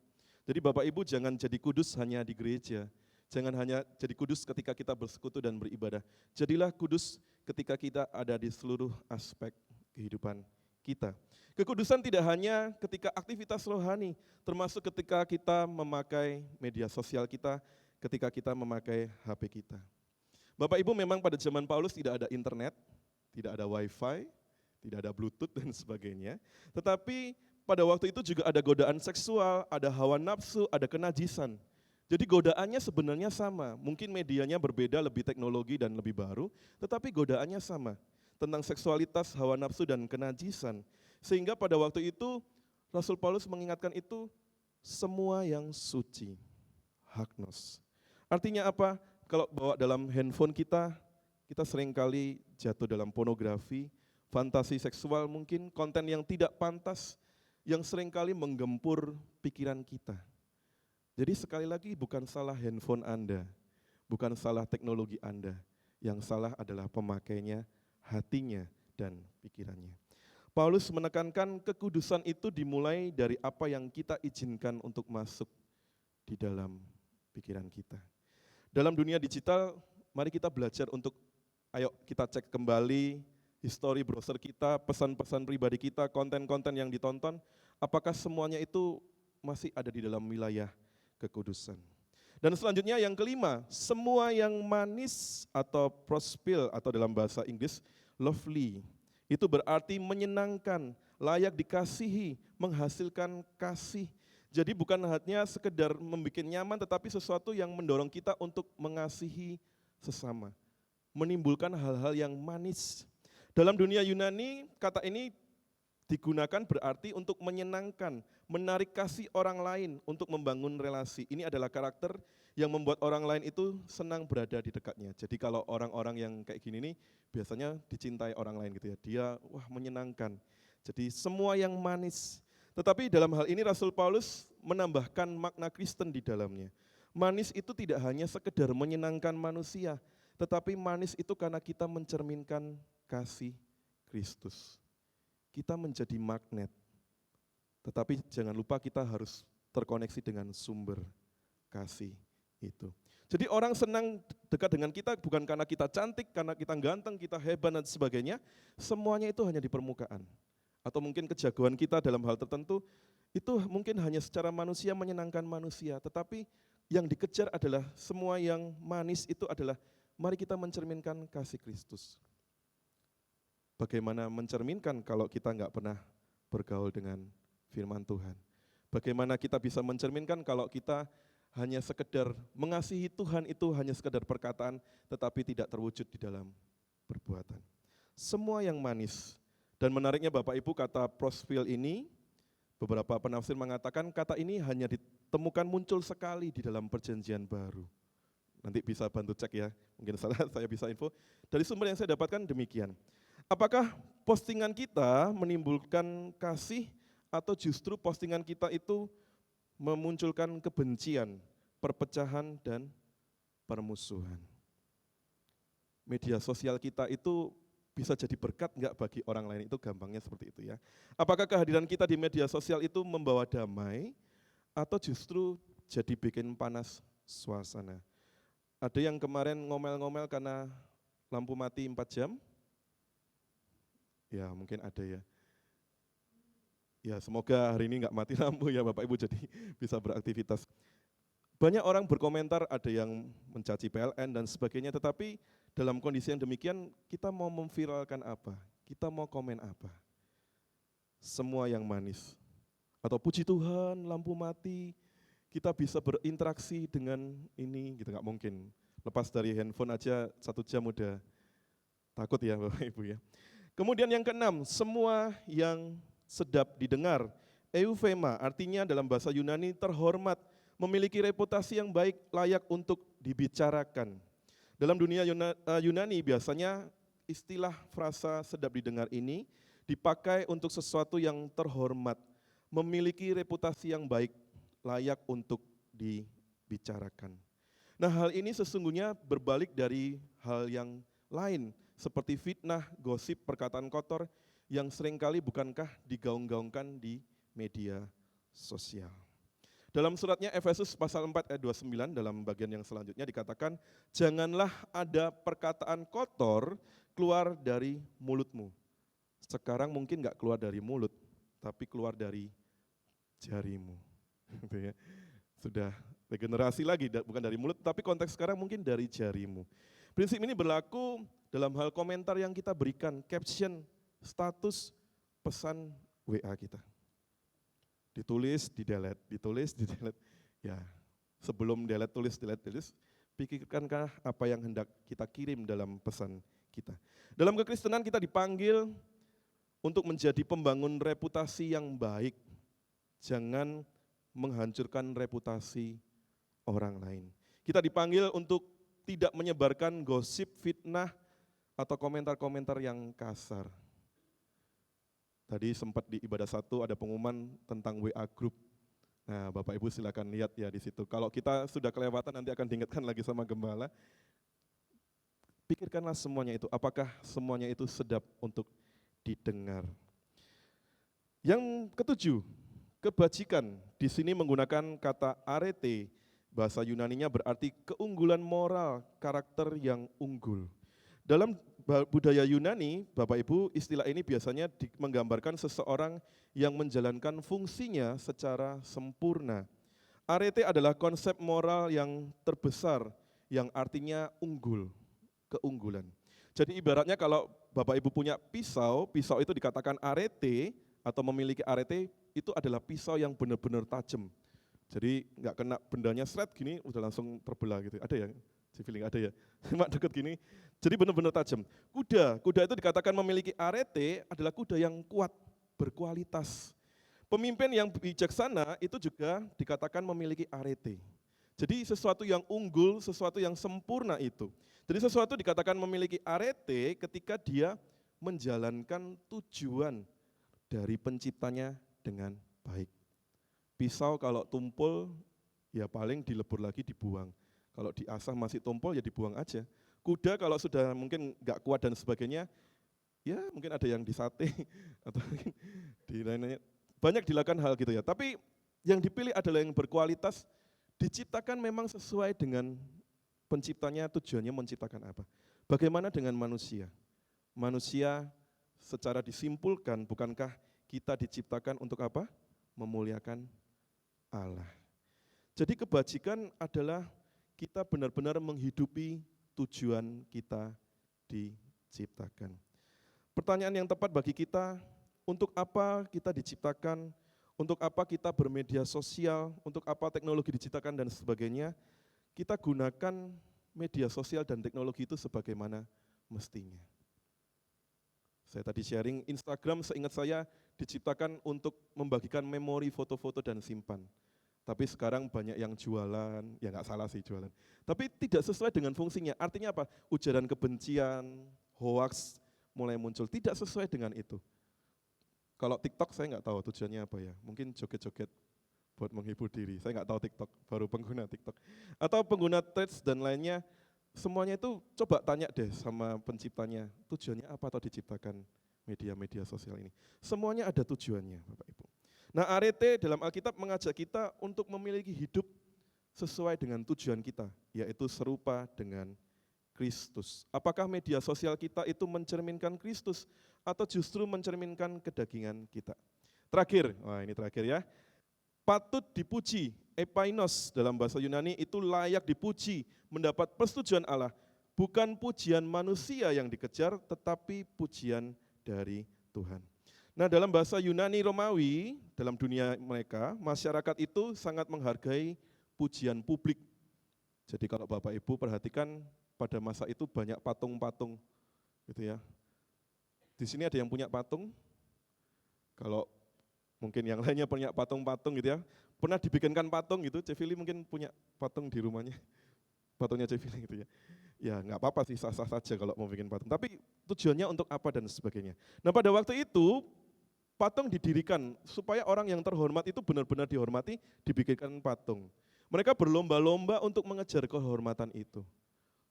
Jadi Bapak Ibu jangan jadi kudus hanya di gereja. Jangan hanya jadi kudus ketika kita bersekutu dan beribadah. Jadilah kudus ketika kita ada di seluruh aspek kehidupan kita. Kekudusan tidak hanya ketika aktivitas rohani, termasuk ketika kita memakai media sosial kita, ketika kita memakai HP kita. Bapak Ibu, memang pada zaman Paulus tidak ada internet, tidak ada wifi, tidak ada bluetooth dan sebagainya. Tetapi pada waktu itu juga ada godaan seksual, ada hawa nafsu, ada kenajisan. Jadi godaannya sebenarnya sama, mungkin medianya berbeda, lebih teknologi dan lebih baru, tetapi godaannya sama. Tentang seksualitas, hawa nafsu dan kenajisan. Sehingga pada waktu itu Rasul Paulus mengingatkan itu semua yang suci, hagnos. Artinya apa? Kalau bawa dalam handphone kita, kita seringkali jatuh dalam pornografi, fantasi seksual mungkin, konten yang tidak pantas, yang seringkali menggempur pikiran kita. Jadi sekali lagi bukan salah handphone Anda, bukan salah teknologi Anda, yang salah adalah pemakainya, hatinya, dan pikirannya. Paulus menekankan kekudusan itu dimulai dari apa yang kita izinkan untuk masuk di dalam pikiran kita. Dalam dunia digital, mari kita belajar untuk, ayo kita cek kembali history browser kita, pesan-pesan pribadi kita, konten-konten yang ditonton, apakah semuanya itu masih ada di dalam wilayah kekudusan. Dan selanjutnya yang kelima, semua yang manis atau prospil atau dalam bahasa Inggris lovely, itu berarti menyenangkan, layak dikasihi, menghasilkan kasih. Jadi bukan hanya sekedar membuat nyaman, tetapi sesuatu yang mendorong kita untuk mengasihi sesama. Menimbulkan hal-hal yang manis. Dalam dunia Yunani, kata ini digunakan berarti untuk menyenangkan, menarik kasih orang lain untuk membangun relasi. Ini adalah karakter yang membuat orang lain itu senang berada di dekatnya. Jadi kalau orang-orang yang kayak gini nih, biasanya dicintai orang lain gitu ya. Dia menyenangkan. Jadi semua yang manis. Tetapi dalam hal ini Rasul Paulus menambahkan makna Kristen di dalamnya. Manis itu tidak hanya sekedar menyenangkan manusia, tetapi manis itu karena kita mencerminkan kasih Kristus. Kita menjadi magnet. Tetapi jangan lupa kita harus terkoneksi dengan sumber kasih itu. Jadi orang senang dekat dengan kita bukan karena kita cantik, karena kita ganteng, kita hebat dan sebagainya. Semuanya itu hanya di permukaan. Atau mungkin kejagoan kita dalam hal tertentu, itu mungkin hanya secara manusia menyenangkan manusia. Tetapi yang dikejar adalah semua yang manis itu adalah mari kita mencerminkan kasih Kristus. Bagaimana mencerminkan kalau kita nggak pernah bergaul dengan firman Tuhan? Bagaimana kita bisa mencerminkan kalau kita hanya sekedar mengasihi Tuhan itu hanya sekedar perkataan, tetapi tidak terwujud di dalam perbuatan. Semua yang manis. Dan menariknya Bapak Ibu, kata prospil ini, beberapa penafsir mengatakan kata ini hanya ditemukan muncul sekali di dalam perjanjian baru. Nanti bisa bantu cek ya, mungkin salah saya bisa info. Dari sumber yang saya dapatkan demikian. Apakah postingan kita menimbulkan kasih atau justru postingan kita itu memunculkan kebencian, perpecahan, dan permusuhan? Media sosial kita itu bisa jadi berkat enggak bagi orang lain, itu gampangnya seperti itu ya. Apakah kehadiran kita di media sosial itu membawa damai atau justru jadi bikin panas suasana? Ada yang kemarin ngomel-ngomel karena lampu mati 4 jam? Ya mungkin ada ya. Ya semoga hari ini enggak mati lampu ya Bapak Ibu, jadi bisa beraktivitas. Banyak orang berkomentar, ada yang mencaci PLN dan sebagainya, tetapi dalam kondisi yang demikian kita mau memviralkan apa? Kita mau komen apa? Semua yang manis. Atau puji Tuhan lampu mati, kita bisa berinteraksi dengan ini, gitu nggak mungkin. Lepas dari handphone aja 1 jam udah takut ya Bapak Ibu ya. Kemudian yang keenam, semua yang sedap didengar. Eufema artinya dalam bahasa Yunani terhormat, memiliki reputasi yang baik, layak untuk dibicarakan. Dalam dunia Yunani biasanya istilah frasa sedap didengar ini dipakai untuk sesuatu yang terhormat, memiliki reputasi yang baik, layak untuk dibicarakan. Nah hal ini sesungguhnya berbalik dari hal yang lain, seperti fitnah, gosip, perkataan kotor, yang seringkali bukankah digaung-gaungkan di media sosial. Dalam suratnya Efesus pasal 4 ayat 29 dalam bagian yang selanjutnya dikatakan, janganlah ada perkataan kotor keluar dari mulutmu. Sekarang mungkin enggak keluar dari mulut, tapi keluar dari jarimu. Sudah regenerasi lagi, bukan dari mulut, tapi konteks sekarang mungkin dari jarimu. Prinsip ini berlaku dalam hal komentar yang kita berikan, caption, status, pesan WA kita. Ditulis, di-delete, ditulis, di-delete. Ya, sebelum delete, tulis, pikirkankah apa yang hendak kita kirim dalam pesan kita. Dalam kekristenan kita dipanggil untuk menjadi pembangun reputasi yang baik. Jangan menghancurkan reputasi orang lain. Kita dipanggil untuk tidak menyebarkan gosip, fitnah, atau komentar-komentar yang kasar. Tadi sempat di ibadah 1 ada pengumuman tentang WA group. Nah, Bapak Ibu silakan lihat ya di situ. Kalau kita sudah kelewatan nanti akan diingatkan lagi sama gembala. Pikirkanlah semuanya itu, apakah semuanya itu sedap untuk didengar. Yang ketujuh, kebajikan. Di sini menggunakan kata arete, bahasa Yunaninya berarti keunggulan moral, karakter yang unggul. Dalam budaya Yunani, Bapak Ibu, istilah ini biasanya menggambarkan seseorang yang menjalankan fungsinya secara sempurna. Arete adalah konsep moral yang terbesar, yang artinya unggul, keunggulan. Jadi ibaratnya kalau Bapak Ibu punya pisau, pisau itu dikatakan arete atau memiliki arete, itu adalah pisau yang benar-benar tajam. Jadi nggak kena bendanya seret gini, udah langsung terbelah gitu. Ada ya? Feeling ada ya? Cuma deket gini, jadi benar-benar tajam. Kuda itu dikatakan memiliki arete adalah kuda yang kuat, berkualitas. Pemimpin yang bijaksana itu juga dikatakan memiliki arete. Jadi sesuatu yang unggul, sesuatu yang sempurna itu. Jadi sesuatu dikatakan memiliki arete ketika dia menjalankan tujuan dari penciptanya dengan baik. Pisau kalau tumpul, ya paling dilebur lagi dibuang. Kalau diasah masih tumpul ya dibuang aja. Kuda kalau sudah mungkin nggak kuat dan sebagainya, ya mungkin ada yang disate atau mungkin di lainnya. Banyak dilakukan hal gitu ya. Tapi yang dipilih adalah yang berkualitas, diciptakan memang sesuai dengan penciptanya, tujuannya menciptakan apa. Bagaimana dengan manusia? Manusia secara disimpulkan, bukankah kita diciptakan untuk apa? Memuliakan Allah. Jadi kebajikan adalah kita benar-benar menghidupi tujuan kita diciptakan. Pertanyaan yang tepat bagi kita, untuk apa kita diciptakan, untuk apa kita bermedia sosial, untuk apa teknologi diciptakan dan sebagainya, kita gunakan media sosial dan teknologi itu sebagaimana mestinya. Saya tadi sharing, Instagram seingat saya diciptakan untuk membagikan memori foto-foto dan simpan. Tapi sekarang banyak yang jualan, ya nggak salah sih jualan. Tapi tidak sesuai dengan fungsinya. Artinya apa? Ujaran kebencian, hoax mulai muncul. Tidak sesuai dengan itu. Kalau TikTok saya nggak tahu tujuannya apa ya. Mungkin joget-joget buat menghibur diri. Saya nggak tahu TikTok, baru pengguna TikTok. Atau pengguna Threads dan lainnya. Semuanya itu coba tanya deh sama penciptanya. Tujuannya apa atau diciptakan media-media sosial ini. Semuanya ada tujuannya Bapak Ibu. Nah, arete dalam Alkitab mengajak kita untuk memiliki hidup sesuai dengan tujuan kita, yaitu serupa dengan Kristus. Apakah media sosial kita itu mencerminkan Kristus atau justru mencerminkan kedagingan kita? Terakhir, wah ini terakhir ya, patut dipuji, epainos dalam bahasa Yunani itu layak dipuji, mendapat persetujuan Allah. Bukan pujian manusia yang dikejar, tetapi pujian dari Tuhan. Nah, dalam bahasa Yunani Romawi, dalam dunia mereka, masyarakat itu sangat menghargai pujian publik. Jadi kalau Bapak Ibu perhatikan pada masa itu banyak patung-patung gitu ya. Di sini ada yang punya patung. Kalau mungkin yang lainnya punya patung-patung gitu ya. Pernah dibikinkan patung gitu, Cevili mungkin punya patung di rumahnya. Patungnya Cevili gitu ya. Ya nggak apa-apa sih, sah-sah saja kalau mau bikin patung. Tapi tujuannya untuk apa dan sebagainya. Nah, pada waktu itu patung didirikan supaya orang yang terhormat itu benar-benar dihormati, dibikinkan patung. Mereka berlomba-lomba untuk mengejar kehormatan itu,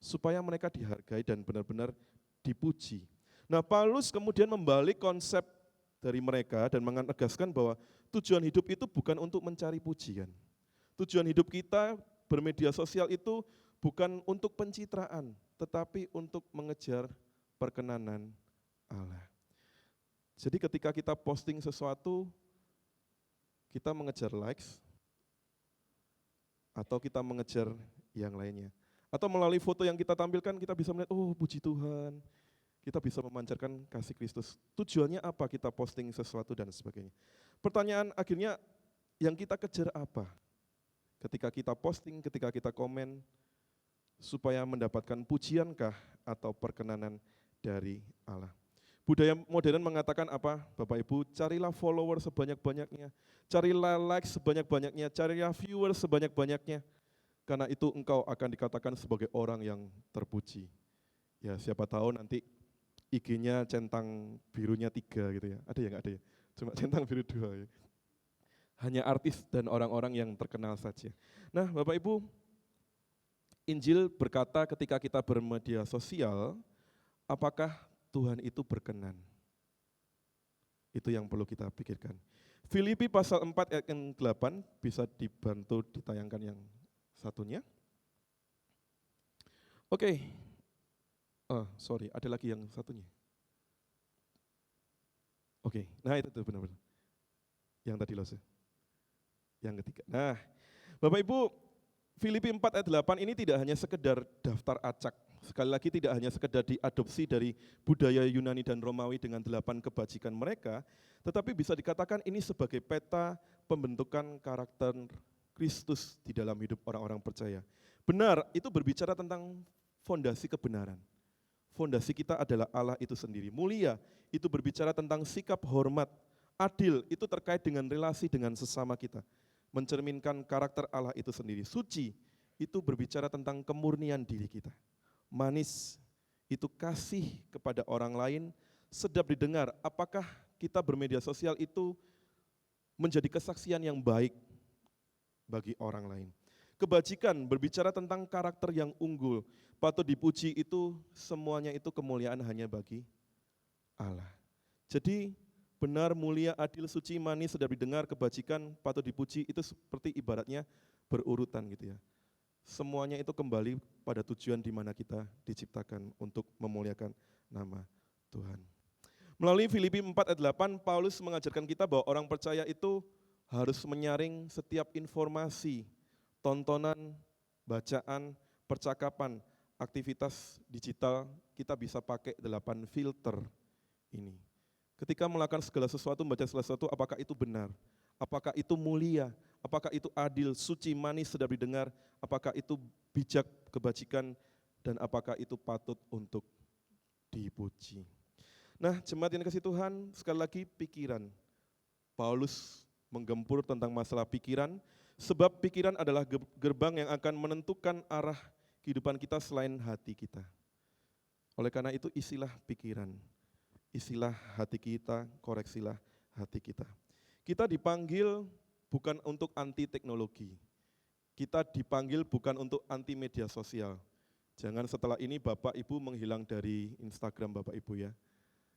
supaya mereka dihargai dan benar-benar dipuji. Nah, Paulus kemudian membalik konsep dari mereka dan menegaskan bahwa tujuan hidup itu bukan untuk mencari pujian. Tujuan hidup kita bermedia sosial itu bukan untuk pencitraan, tetapi untuk mengejar perkenanan Allah. Jadi ketika kita posting sesuatu, kita mengejar likes, atau kita mengejar yang lainnya. Atau melalui foto yang kita tampilkan, kita bisa melihat, oh puji Tuhan, kita bisa memancarkan kasih Kristus. Tujuannya apa kita posting sesuatu dan sebagainya. Pertanyaan akhirnya, yang kita kejar apa? Ketika kita posting, ketika kita komen, supaya mendapatkan pujiankah atau perkenanan dari Allah. Budaya modern mengatakan apa, Bapak Ibu? Carilah follower sebanyak-banyaknya, carilah like sebanyak-banyaknya, carilah viewer sebanyak-banyaknya. Karena itu engkau akan dikatakan sebagai orang yang terpuji. Ya siapa tahu nanti IG-nya centang birunya 3 gitu ya. Ada ya nggak ada ya? Cuma centang biru 2 ya. Hanya artis dan orang-orang yang terkenal saja. Nah Bapak Ibu, Injil berkata ketika kita bermedia sosial, apakah Tuhan itu berkenan? Itu yang perlu kita pikirkan. Filipi pasal 4 ayat 8 bisa dibantu ditayangkan yang satunya. Oke. Sorry, ada lagi yang satunya. Oke, nah itu tuh benar-benar. Yang tadi loh. Yang ketiga. Nah, Bapak Ibu, Filipi 4 ayat 8 ini tidak hanya sekedar daftar acak. Sekali lagi tidak hanya sekedar diadopsi dari budaya Yunani dan Romawi dengan 8 kebajikan mereka, tetapi bisa dikatakan ini sebagai peta pembentukan karakter Kristus di dalam hidup orang-orang percaya. Benar, itu berbicara tentang fondasi kebenaran. Fondasi kita adalah Allah itu sendiri. Mulia, itu berbicara tentang sikap hormat. Adil, itu terkait dengan relasi dengan sesama kita. Mencerminkan karakter Allah itu sendiri. Suci, itu berbicara tentang kemurnian diri kita. Manis, itu kasih kepada orang lain. Sedap didengar, apakah kita bermedia sosial itu menjadi kesaksian yang baik bagi orang lain. Kebajikan berbicara tentang karakter yang unggul. Patut dipuji itu semuanya itu kemuliaan hanya bagi Allah. Jadi benar, mulia, adil, suci, manis, sedap didengar, kebajikan, patut dipuji itu seperti ibaratnya berurutan gitu ya. Semuanya itu kembali pada tujuan di mana kita diciptakan untuk memuliakan nama Tuhan. Melalui Filipi 4 ayat 8, Paulus mengajarkan kita bahwa orang percaya itu harus menyaring setiap informasi, tontonan, bacaan, percakapan, aktivitas digital, kita bisa pakai 8 filter ini. Ketika melakukan segala sesuatu, membaca segala sesuatu, apakah itu benar? Apakah itu mulia? Apakah itu adil, suci, manis, sedap didengar? Apakah itu bijak, kebajikan? Dan apakah itu patut untuk dipuji? Nah, jemaat yang kasih Tuhan, sekali lagi pikiran. Paulus menggempur tentang masalah pikiran, sebab pikiran adalah gerbang yang akan menentukan arah kehidupan kita selain hati kita. Oleh karena itu isilah pikiran, isilah hati kita, koreksilah hati kita. Kita dipanggil bukan untuk anti teknologi, kita dipanggil bukan untuk anti media sosial. Jangan setelah ini Bapak Ibu menghilang dari Instagram Bapak Ibu ya.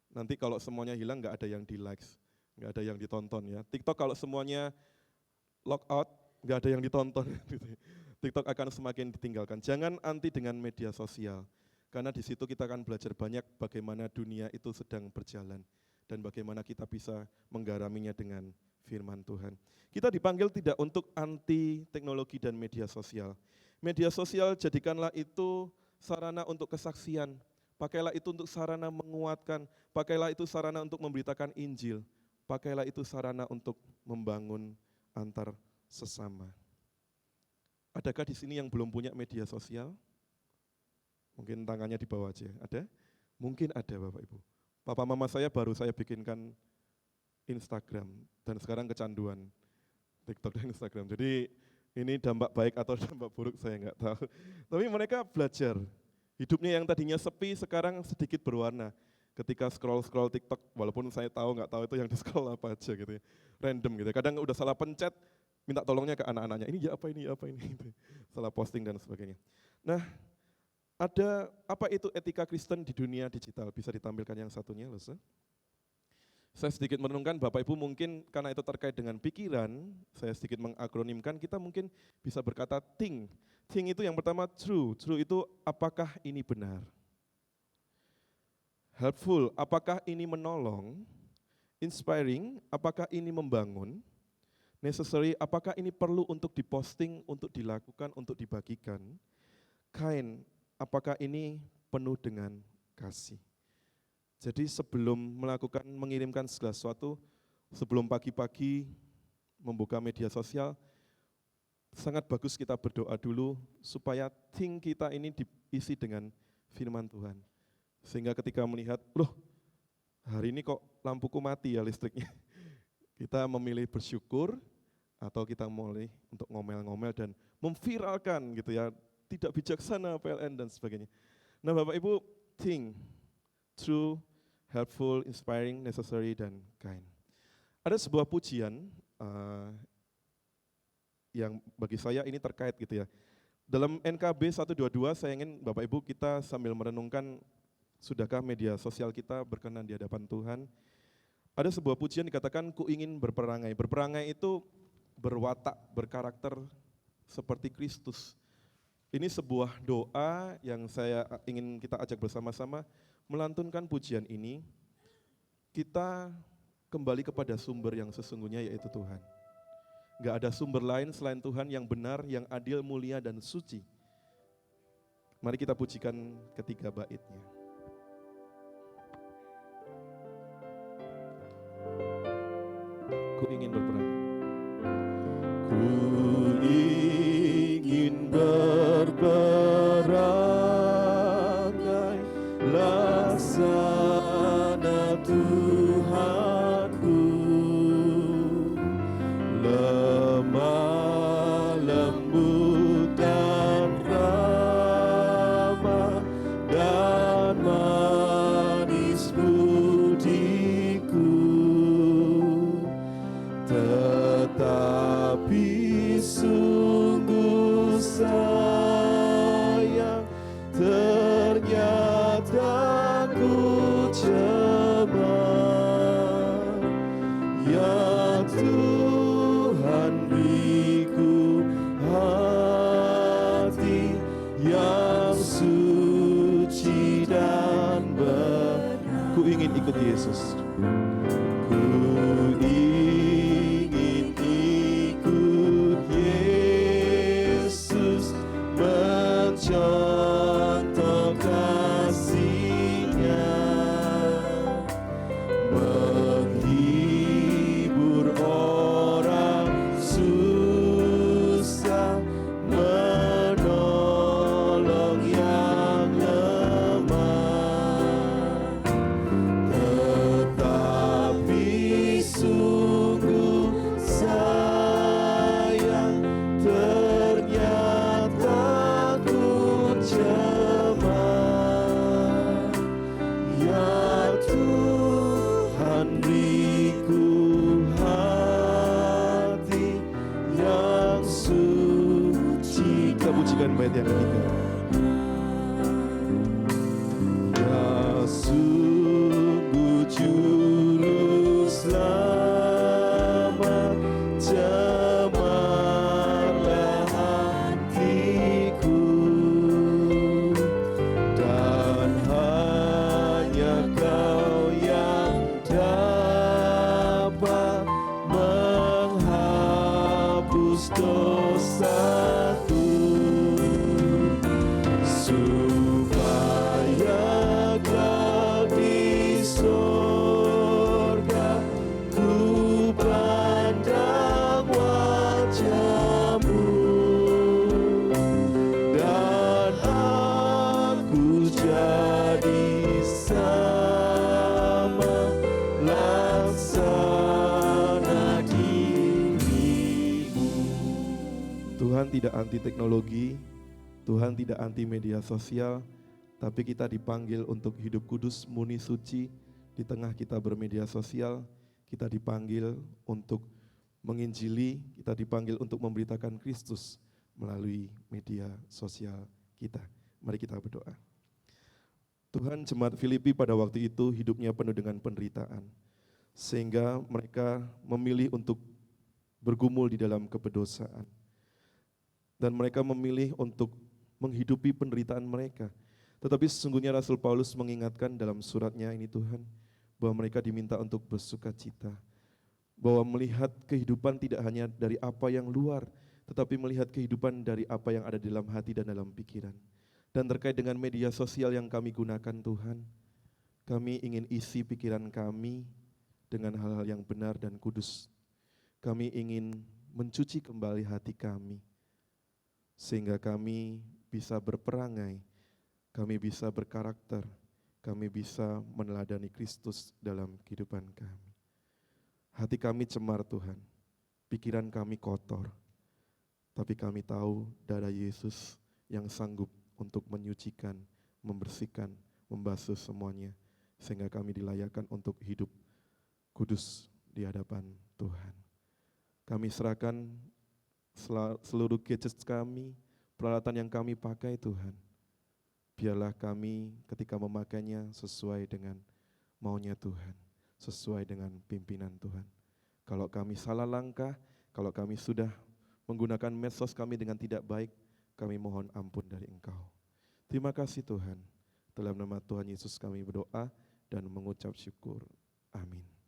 Nanti kalau semuanya hilang nggak ada yang di likes, nggak ada yang ditonton ya. TikTok kalau semuanya log out, nggak ada yang ditonton. TikTok akan semakin ditinggalkan. Jangan anti dengan media sosial, karena di situ kita akan belajar banyak bagaimana dunia itu sedang berjalan dan bagaimana kita bisa menggaraminya dengan firman Tuhan. Kita dipanggil tidak untuk anti teknologi dan media sosial. Media sosial jadikanlah itu sarana untuk kesaksian, pakailah itu untuk sarana menguatkan, pakailah itu sarana untuk memberitakan Injil, pakailah itu sarana untuk membangun antar sesama. Adakah di sini yang belum punya media sosial? Mungkin tangannya di bawah aja. Ada? Mungkin ada Bapak Ibu. Papa mama saya baru saya bikinkan Instagram dan sekarang kecanduan TikTok dan Instagram. Jadi ini dampak baik atau dampak buruk saya nggak tahu. Tapi mereka belajar. Hidupnya yang tadinya sepi sekarang sedikit berwarna. Ketika scroll TikTok, walaupun saya tahu nggak tahu itu yang di scroll apa aja gitu ya. Random gitu. Kadang udah salah pencet, minta tolongnya ke anak-anaknya, ini ya apa ini, gitu. Salah posting dan sebagainya. Nah, ada apa itu etika Kristen di dunia digital? Bisa ditampilkan yang satunya, Luse. Saya sedikit merenungkan, Bapak Ibu mungkin karena itu terkait dengan pikiran, saya sedikit mengakronimkan, kita mungkin bisa berkata think. Think itu yang pertama true. True itu apakah ini benar? Helpful, apakah ini menolong? Inspiring, apakah ini membangun? Necessary, apakah ini perlu untuk diposting, untuk dilakukan, untuk dibagikan? Kind, apakah ini penuh dengan kasih? Jadi sebelum mengirimkan segala sesuatu, sebelum pagi-pagi membuka media sosial, sangat bagus kita berdoa dulu supaya think kita ini diisi dengan firman Tuhan. Sehingga ketika melihat, loh hari ini kok lampuku mati ya listriknya. Kita memilih bersyukur atau kita memilih untuk ngomel-ngomel dan memviralkan gitu ya, tidak bijaksana PLN dan sebagainya. Nah Bapak Ibu, think, true, helpful, inspiring, necessary, dan kind. Ada sebuah pujian yang bagi saya ini terkait gitu ya. Dalam NKB 122 saya ingin Bapak Ibu kita sambil merenungkan, sudahkah media sosial kita berkenan di hadapan Tuhan. Ada sebuah pujian dikatakan, ku ingin berperangai. Berperangai itu berwatak, berkarakter seperti Kristus. Ini sebuah doa yang saya ingin kita ajak bersama-sama melantunkan pujian ini. Kita kembali kepada sumber yang sesungguhnya, yaitu Tuhan. Gak ada sumber lain selain Tuhan yang benar, yang adil, mulia, dan suci. Mari kita pujikan ketiga baitnya. Ku ingin berperangai. Ku ingin berperangai, laksana Tuhanku, lemah lembut dan ramah dan manis budiku, tetapi sungguh sayang ternyata ku cemar. Ya Tuhan, beriku hati yang suci dan benar. Ku ingin ikut Yesus. Ku ingin ikut Yesus, mencontoh kasih-Nya, menghibur orang susah, menolong yang lemah. Tetapi sungguh sayang ternyata ku cemar. Ya Tuhan, beriku hati yang suci. Kita pujikan bait yang ketiga. Ya sungguh juru selamat, cemarlah hatiku, dan hanya Kau yang dapat menghapus dosaku, supaya Kau di sorga ku pandang wajah-Mu, dan aku jadi sama laksana diri-Mu. Tuhan tidak anti teknologi, Tuhan tidak anti media sosial, tapi kita dipanggil untuk hidup kudus, murni, suci. Di tengah kita bermedia sosial, kita dipanggil untuk menginjili, kita dipanggil untuk memberitakan Kristus melalui media sosial kita. Mari kita berdoa. Tuhan, jemaat Filipi pada waktu itu hidupnya penuh dengan penderitaan, sehingga mereka memilih untuk bergumul di dalam keberdosaan. Dan mereka memilih untuk menghidupi penderitaan mereka. Tetapi sesungguhnya Rasul Paulus mengingatkan dalam suratnya ini, Tuhan, bahwa mereka diminta untuk bersuka cita, bahwa melihat kehidupan tidak hanya dari apa yang luar, tetapi melihat kehidupan dari apa yang ada di dalam hati dan dalam pikiran. Dan terkait dengan media sosial yang kami gunakan, Tuhan, kami ingin isi pikiran kami dengan hal-hal yang benar dan kudus. Kami ingin mencuci kembali hati kami, sehingga kami bisa berperangai, kami bisa berkarakter, kami bisa meneladani Kristus dalam kehidupan kami. Hati kami cemar, Tuhan, pikiran kami kotor, tapi kami tahu darah Yesus yang sanggup untuk menyucikan, membersihkan, membasuh semuanya. sehingga kami dilayakkan untuk hidup kudus di hadapan Tuhan. Kami serahkan seluruh gadget kami, peralatan yang kami pakai Tuhan. Biarlah kami ketika memakainya sesuai dengan maunya Tuhan, sesuai dengan pimpinan Tuhan. Kalau kami salah langkah, kalau kami sudah menggunakan medsos kami dengan tidak baik, kami mohon ampun dari Engkau. Terima kasih Tuhan. Dalam nama Tuhan Yesus kami berdoa dan mengucap syukur. Amin.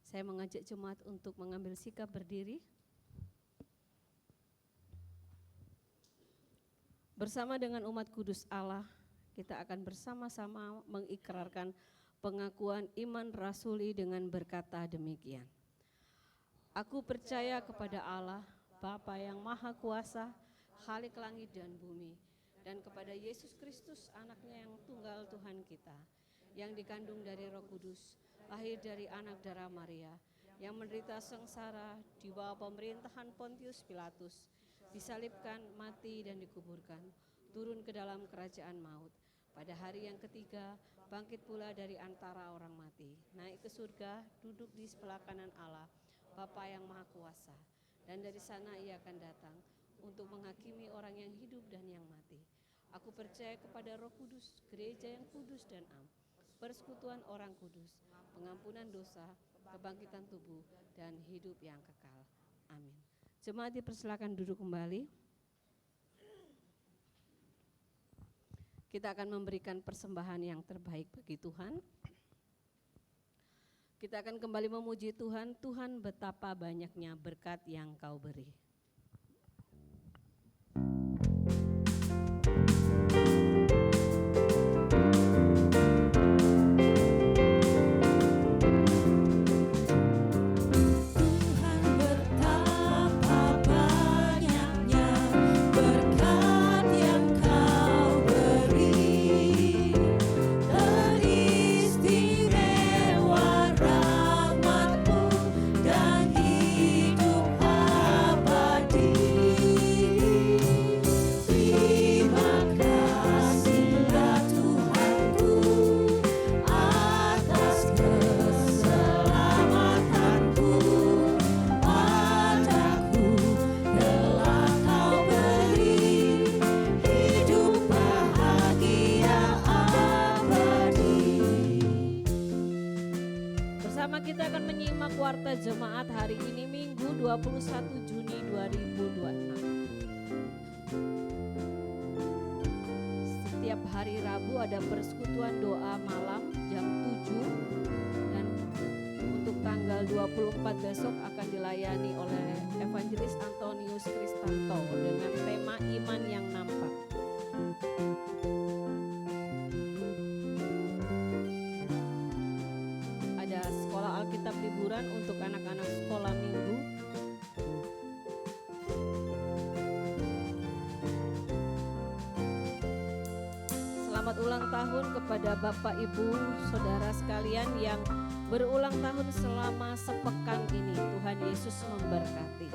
Saya mengajak jemaat untuk mengambil sikap berdiri. Bersama dengan umat kudus Allah, kita akan bersama-sama mengikrarkan pengakuan iman rasuli dengan berkata demikian. Aku percaya kepada Allah, Bapa yang Maha Kuasa, Khalik langit dan bumi, dan kepada Yesus Kristus, anaknya yang tunggal Tuhan kita, yang dikandung dari Roh Kudus, lahir dari anak darah Maria, yang menderita sengsara di bawah pemerintahan Pontius Pilatus, disalibkan, mati dan dikuburkan, turun ke dalam kerajaan maut. Pada hari yang ketiga, bangkit pula dari antara orang mati, naik ke surga, duduk di sebelah kanan Allah, Bapa yang Maha Kuasa, dan dari sana ia akan datang untuk menghakimi orang yang hidup dan yang mati. Aku percaya kepada Roh Kudus, gereja yang kudus dan am, persekutuan orang kudus, pengampunan dosa, kebangkitan tubuh, dan hidup yang kekal. Amin. Jemaat dipersilakan duduk kembali. Kita akan memberikan persembahan yang terbaik bagi Tuhan. Kita akan kembali memuji Tuhan. Tuhan, betapa banyaknya berkat yang Kau beri. Kita akan menyimak warta jemaat hari ini Minggu 21 Juni 2026. Setiap hari Rabu ada persekutuan doa malam jam 7 dan untuk tanggal 24 besok akan dilayani oleh Evangelis Antonius Kristanto dengan tema Iman yang Nampak. Alkitab liburan untuk anak-anak sekolah minggu. Selamat ulang tahun kepada Bapak Ibu Saudara sekalian yang berulang tahun selama sepekan ini. Tuhan Yesus memberkati.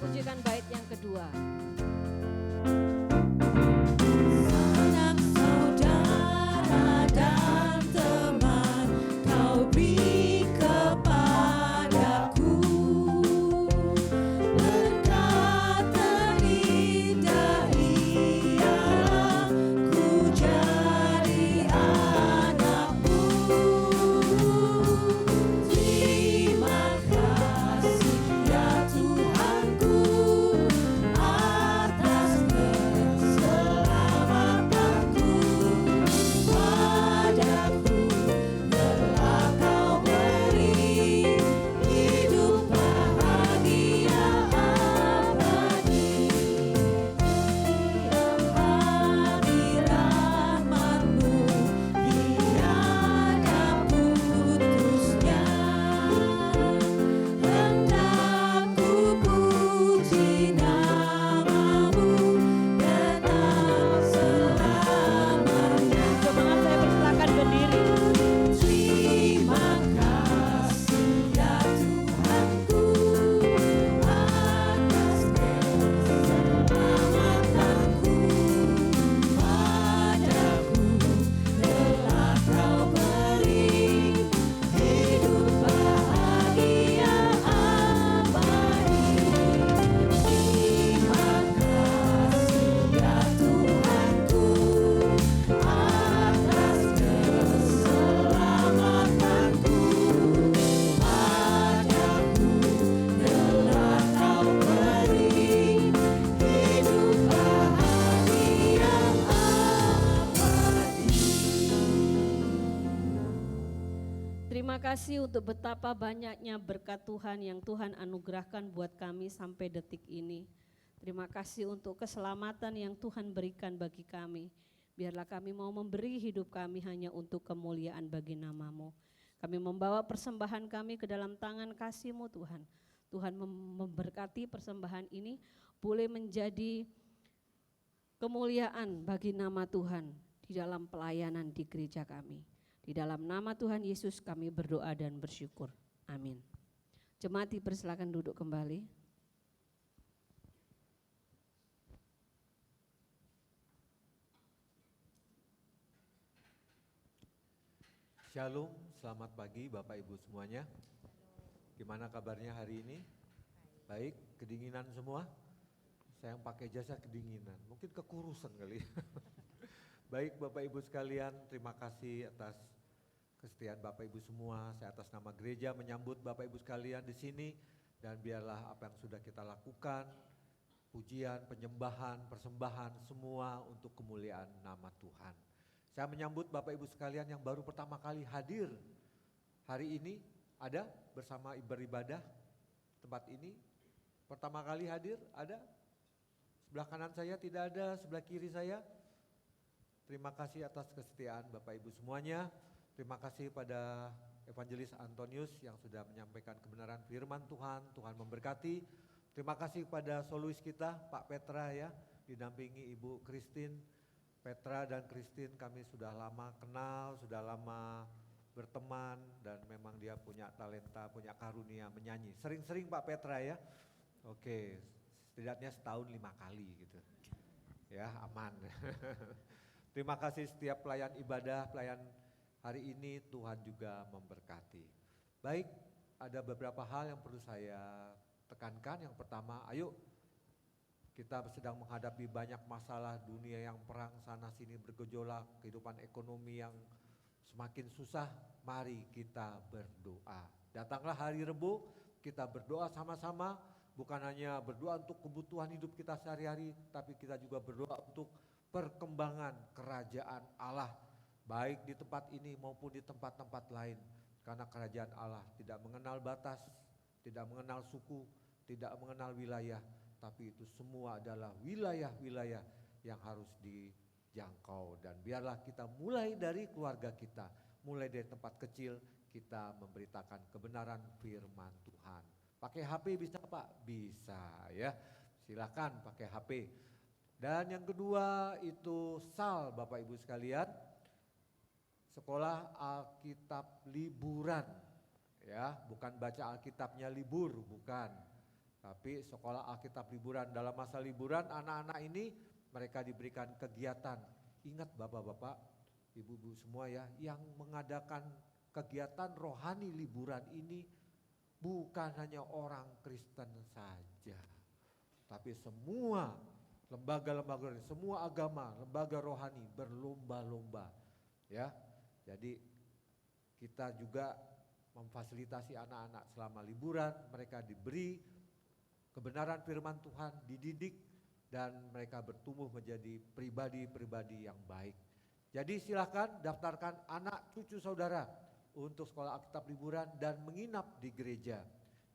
Pujikan bait yang kedua. Sanak saudara dan teman Kau beri kepadaku, berkat terindah ialah ku jadi anakmu. Terima kasih ya Tuhanku. Terima kasih untuk betapa banyaknya berkat Tuhan yang Tuhan anugerahkan buat kami sampai detik ini. Terima kasih untuk keselamatan yang Tuhan berikan bagi kami. Biarlah kami mau memberi hidup kami hanya untuk kemuliaan bagi nama-Mu. Kami membawa persembahan kami ke dalam tangan kasih-Mu Tuhan. Tuhan memberkati persembahan ini boleh menjadi kemuliaan bagi nama Tuhan di dalam pelayanan di gereja kami. Di dalam nama Tuhan Yesus kami berdoa dan bersyukur. Amin. Jemaat dipersilakan duduk kembali. Shalom, selamat pagi Bapak Ibu semuanya. Gimana kabarnya hari ini? Baik, kedinginan semua? Saya yang pakai jasa kedinginan, mungkin kekurusan kali. Baik Bapak Ibu sekalian, terima kasih atas kesetiaan Bapak Ibu semua. Saya atas nama gereja menyambut Bapak Ibu sekalian di sini, dan biarlah apa yang sudah kita lakukan, pujian, penyembahan, persembahan, semua untuk kemuliaan nama Tuhan. Saya menyambut Bapak Ibu sekalian yang baru pertama kali hadir hari ini, ada bersama beribadah tempat ini. Pertama kali hadir, ada? Sebelah kanan saya tidak ada, sebelah kiri saya. Terima kasih atas kesetiaan Bapak Ibu semuanya. Terima kasih pada Evangelis Antonius yang sudah menyampaikan kebenaran firman Tuhan. Tuhan memberkati. Terima kasih kepada solois kita Pak Petra ya, didampingi Ibu Christine. Petra dan Christine kami sudah lama kenal, sudah lama berteman, dan memang dia punya talenta, punya karunia menyanyi. Sering-sering Pak Petra ya. Oke, setidaknya setahun 5 kali gitu. Ya, aman. Terima kasih setiap pelayan ibadah, pelayan hari ini Tuhan juga memberkati. Baik, ada beberapa hal yang perlu saya tekankan. Yang pertama, ayo kita sedang menghadapi banyak masalah, dunia yang perang sana sini bergejolak, kehidupan ekonomi yang semakin susah. Mari kita berdoa. Datanglah hari Rebo, kita berdoa sama-sama. Bukan hanya berdoa untuk kebutuhan hidup kita sehari-hari, tapi kita juga berdoa untuk perkembangan kerajaan Allah, baik di tempat ini maupun di tempat-tempat lain. Karena kerajaan Allah tidak mengenal batas, tidak mengenal suku, tidak mengenal wilayah, tapi itu semua adalah wilayah-wilayah yang harus dijangkau. Dan biarlah kita mulai dari keluarga kita, mulai dari tempat kecil, kita memberitakan kebenaran firman Tuhan. Pakai HP bisa Pak? Bisa ya, silakan pakai HP. Dan yang kedua itu SAL Bapak Ibu sekalian, sekolah Alkitab liburan ya, bukan baca Alkitabnya libur, bukan. Tapi sekolah Alkitab liburan. Dalam masa liburan anak-anak ini mereka diberikan kegiatan. Ingat Bapak-bapak, Ibu-ibu semua ya, yang mengadakan kegiatan rohani liburan ini bukan hanya orang Kristen saja, tapi semua lembaga-lembaga, semua agama, lembaga rohani berlomba-lomba ya. Jadi kita juga memfasilitasi anak-anak selama liburan, mereka diberi kebenaran firman Tuhan, dididik, dan mereka bertumbuh menjadi pribadi-pribadi yang baik. Jadi silakan daftarkan anak cucu saudara untuk sekolah Alkitab liburan dan menginap di gereja.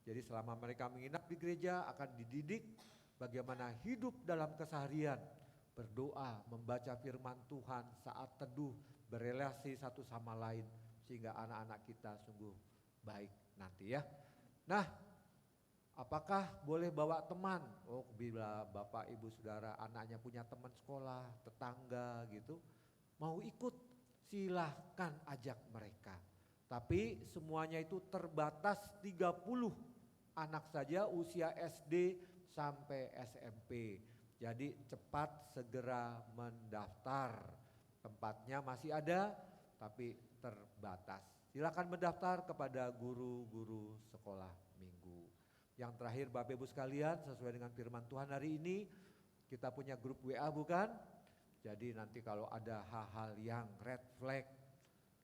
Jadi selama mereka menginap di gereja akan dididik bagaimana hidup dalam keseharian, berdoa, membaca firman Tuhan, saat teduh, berelasi satu sama lain, sehingga anak-anak kita sungguh baik nanti ya. Nah, apakah boleh bawa teman? Oh, bila Bapak Ibu Saudara anaknya punya teman sekolah, tetangga gitu, mau ikut, silahkan ajak mereka. Tapi semuanya itu terbatas 30 anak saja usia SD sampai SMP. Jadi cepat segera mendaftar. Tempatnya masih ada tapi terbatas. Silakan mendaftar kepada guru-guru sekolah minggu. Yang terakhir Bapak Ibu sekalian, sesuai dengan firman Tuhan hari ini, kita punya grup WA bukan? Jadi nanti kalau ada hal-hal yang red flag,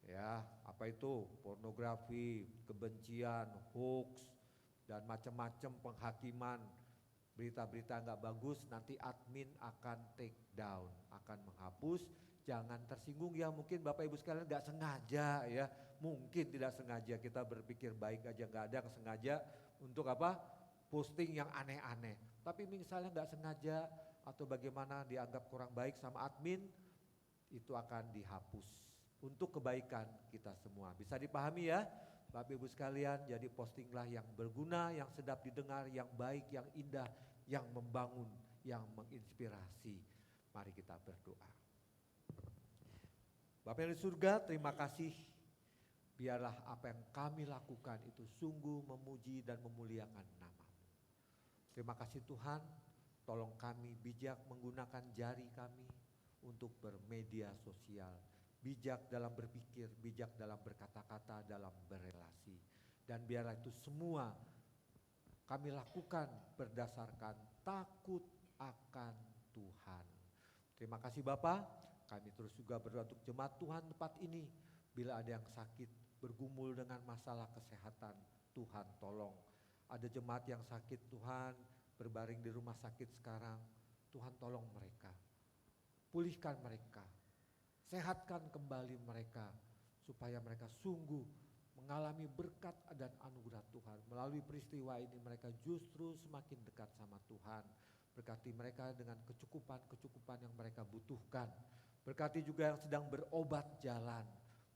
ya apa itu, pornografi, kebencian, hoax, dan macam-macam penghakiman, berita-berita nggak bagus, nanti admin akan take down, akan menghapus. Jangan tersinggung ya, mungkin Bapak Ibu sekalian gak sengaja ya. Mungkin tidak sengaja, kita berpikir baik aja, gak ada yang sengaja untuk apa? Posting yang aneh-aneh. Tapi misalnya gak sengaja atau bagaimana dianggap kurang baik sama admin, itu akan dihapus untuk kebaikan kita semua. Bisa dipahami ya Bapak Ibu sekalian, jadi postinglah yang berguna, yang sedap didengar, yang baik, yang indah, yang membangun, yang menginspirasi. Mari kita berdoa. Bapa yang di surga, terima kasih. Biarlah apa yang kami lakukan itu sungguh memuji dan memuliakan nama-Mu. Terima kasih Tuhan, tolong kami bijak menggunakan jari kami untuk bermedia sosial. Bijak dalam berpikir, bijak dalam berkata-kata, dalam berelasi. Dan biarlah itu semua kami lakukan berdasarkan takut akan Tuhan. Terima kasih Bapak, kami terus juga berdoa untuk jemaat Tuhan tempat ini. Bila ada yang sakit, bergumul dengan masalah kesehatan, Tuhan tolong. Ada jemaat yang sakit Tuhan, berbaring di rumah sakit sekarang, Tuhan tolong mereka. Pulihkan mereka, sehatkan kembali mereka, supaya mereka sungguh mengalami berkat dan anugerah Tuhan. Melalui peristiwa ini mereka justru semakin dekat sama Tuhan. Berkati mereka dengan kecukupan-kecukupan yang mereka butuhkan. Berkati juga yang sedang berobat jalan,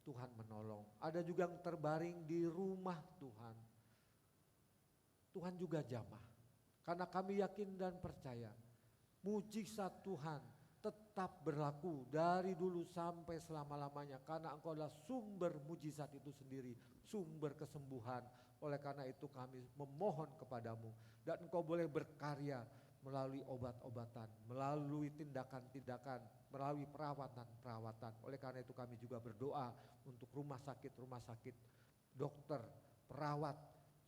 Tuhan menolong. Ada juga yang terbaring di rumah Tuhan. Tuhan juga jamah. Karena kami yakin dan percaya, mujizat Tuhan tetap berlaku dari dulu sampai selama-lamanya. Karena Engkau adalah sumber mujizat itu sendiri, sumber kesembuhan. Oleh karena itu kami memohon kepadamu, dan Engkau boleh berkarya melalui obat-obatan, melalui tindakan-tindakan, melalui perawatan-perawatan. Oleh karena itu kami juga berdoa untuk rumah sakit, dokter, perawat,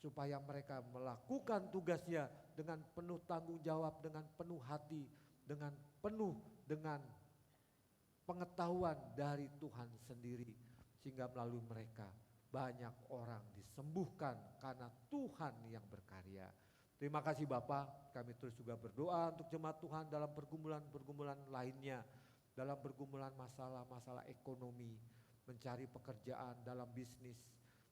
supaya mereka melakukan tugasnya dengan penuh tanggung jawab, dengan penuh hati, dengan pengetahuan dari Tuhan sendiri. Sehingga melalui mereka banyak orang disembuhkan karena Tuhan yang berkarya. Terima kasih Bapak, kami terus juga berdoa untuk jemaat Tuhan dalam pergumulan-pergumulan lainnya. Dalam pergumulan masalah-masalah ekonomi, mencari pekerjaan dalam bisnis.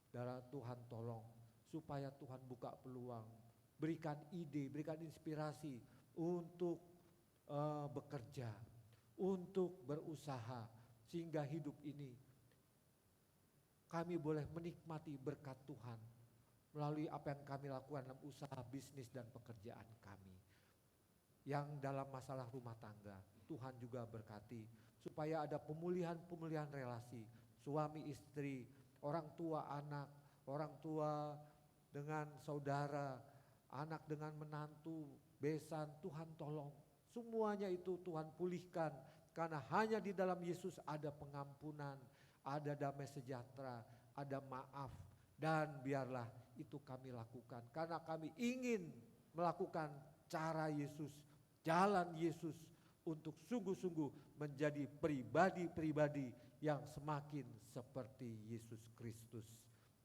Dalam Tuhan tolong, supaya Tuhan buka peluang, berikan ide, berikan inspirasi untuk bekerja, untuk berusaha. Sehingga hidup ini kami boleh menikmati berkat Tuhan melalui apa yang kami lakukan dalam usaha, bisnis, dan pekerjaan kami. Yang dalam masalah rumah tangga, Tuhan juga berkati supaya ada pemulihan relasi, suami istri, orang tua anak, orang tua dengan saudara, anak dengan menantu, besan. Tuhan tolong, semuanya itu Tuhan pulihkan, karena hanya di dalam Yesus ada pengampunan, ada damai sejahtera, ada maaf. Dan biarlah itu kami lakukan, karena kami ingin melakukan cara Yesus, jalan Yesus, untuk sungguh-sungguh menjadi pribadi-pribadi yang semakin seperti Yesus Kristus.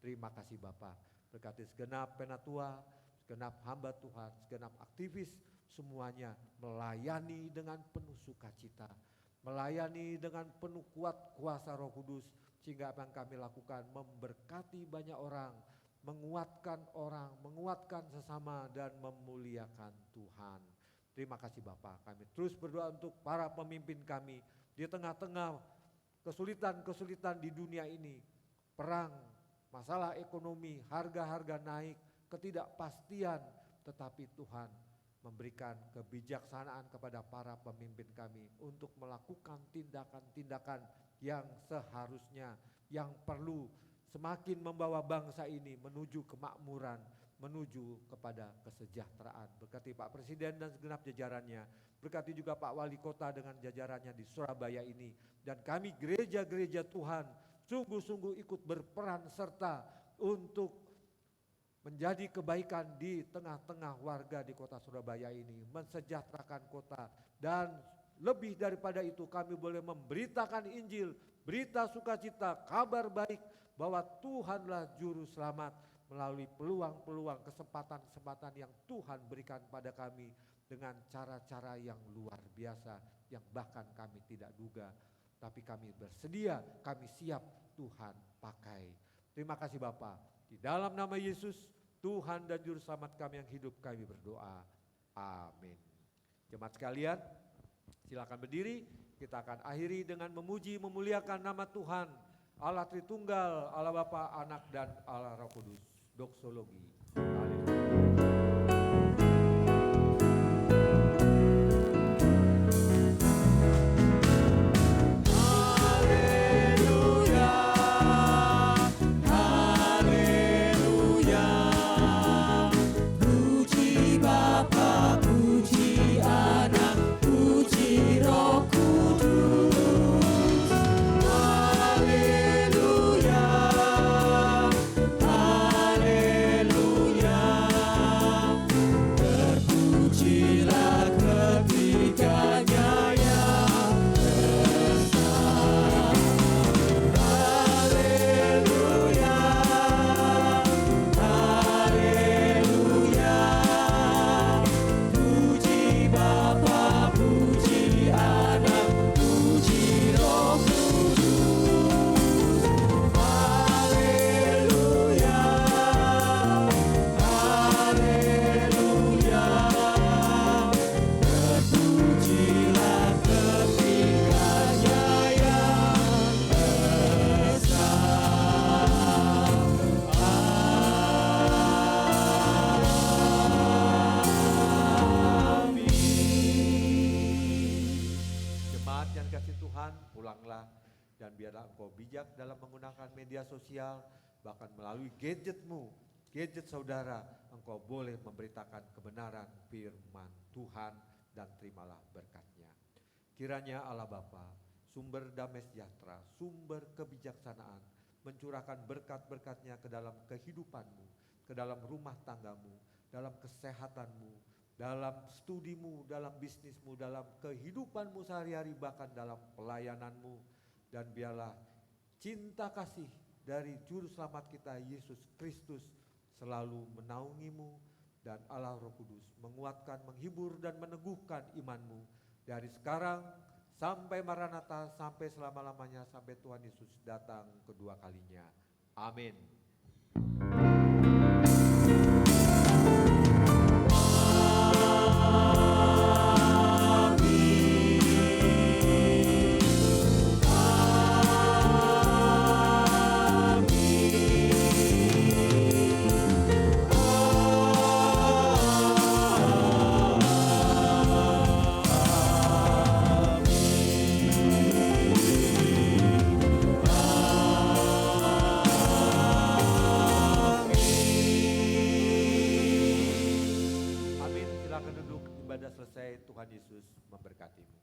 Terima kasih Bapa. Berkati segenap penatua, segenap hamba Tuhan, segenap aktivis, semuanya melayani dengan penuh sukacita, melayani dengan penuh kuat kuasa Roh Kudus, sehingga apa yang kami lakukan memberkati banyak orang, menguatkan sesama, dan memuliakan Tuhan. Terima kasih Bapak. Kami terus berdoa untuk para pemimpin kami di tengah-tengah kesulitan-kesulitan di dunia ini, perang, masalah ekonomi, harga-harga naik, ketidakpastian, tetapi Tuhan memberikan kebijaksanaan kepada para pemimpin kami untuk melakukan tindakan-tindakan yang seharusnya, yang perlu semakin membawa bangsa ini menuju kemakmuran, menuju kepada kesejahteraan. Berkati Pak Presiden dan segenap jajarannya, berkati juga Pak Wali Kota dengan jajarannya di Surabaya ini, dan kami gereja-gereja Tuhan sungguh-sungguh ikut berperan serta untuk menjadi kebaikan di tengah-tengah warga di kota Surabaya ini, mensejahterakan kota. Dan lebih daripada itu, kami boleh memberitakan Injil, berita sukacita, kabar baik bahwa Tuhanlah juru selamat melalui peluang-peluang, kesempatan-kesempatan yang Tuhan berikan pada kami dengan cara-cara yang luar biasa, yang bahkan kami tidak duga. tapi kami bersedia, kami siap Tuhan pakai. Terima kasih Bapa. Di dalam nama Yesus, Tuhan dan Juru Selamat kami yang hidup, kami berdoa. Amin. Jemaat sekalian, silakan berdiri. Kita akan akhiri dengan memuji, memuliakan nama Tuhan, Allah Tritunggal, Allah Bapa, Anak, dan Allah Roh Kudus. Doksologi. Haleluya. Puji Bapa, puji Anak, puji Roh Kudus. Haleluya, haleluya. Terpujilah ketiganya yang esa. Haleluya, haleluya. Puji Bapa, puji Anak, puji Roh Kudus. Haleluya, haleluya. Terpujilah ketiganya yang esa. Jemaat yang kasih Tuhan, pulanglah dan biarlah engkau bijak dalam menggunakan media sosial, bahkan melalui gadgetmu, gadget saudara, engkau boleh memberitakan kebenaran firman Tuhan dan terimalah berkatnya. Kiranya Allah Bapa, sumber damai sejahtera, sumber kebijaksanaan, mencurahkan berkat-berkatnya ke dalam kehidupanmu, ke dalam rumah tanggamu, dalam kesehatanmu, dalam studimu, dalam bisnismu, dalam kehidupanmu sehari-hari, bahkan dalam pelayananmu. Dan biarlah cinta kasih dari Juru Selamat kita Yesus Kristus selalu menaungimu, dan Allah Roh Kudus menguatkan, menghibur, dan meneguhkan imanmu dari sekarang sampai Maranatha, sampai selama-lamanya, sampai Tuhan Yesus datang kedua kalinya. Amin. Amin. Silakan duduk, ibadah selesai. Tuhan Yesus memberkatimu.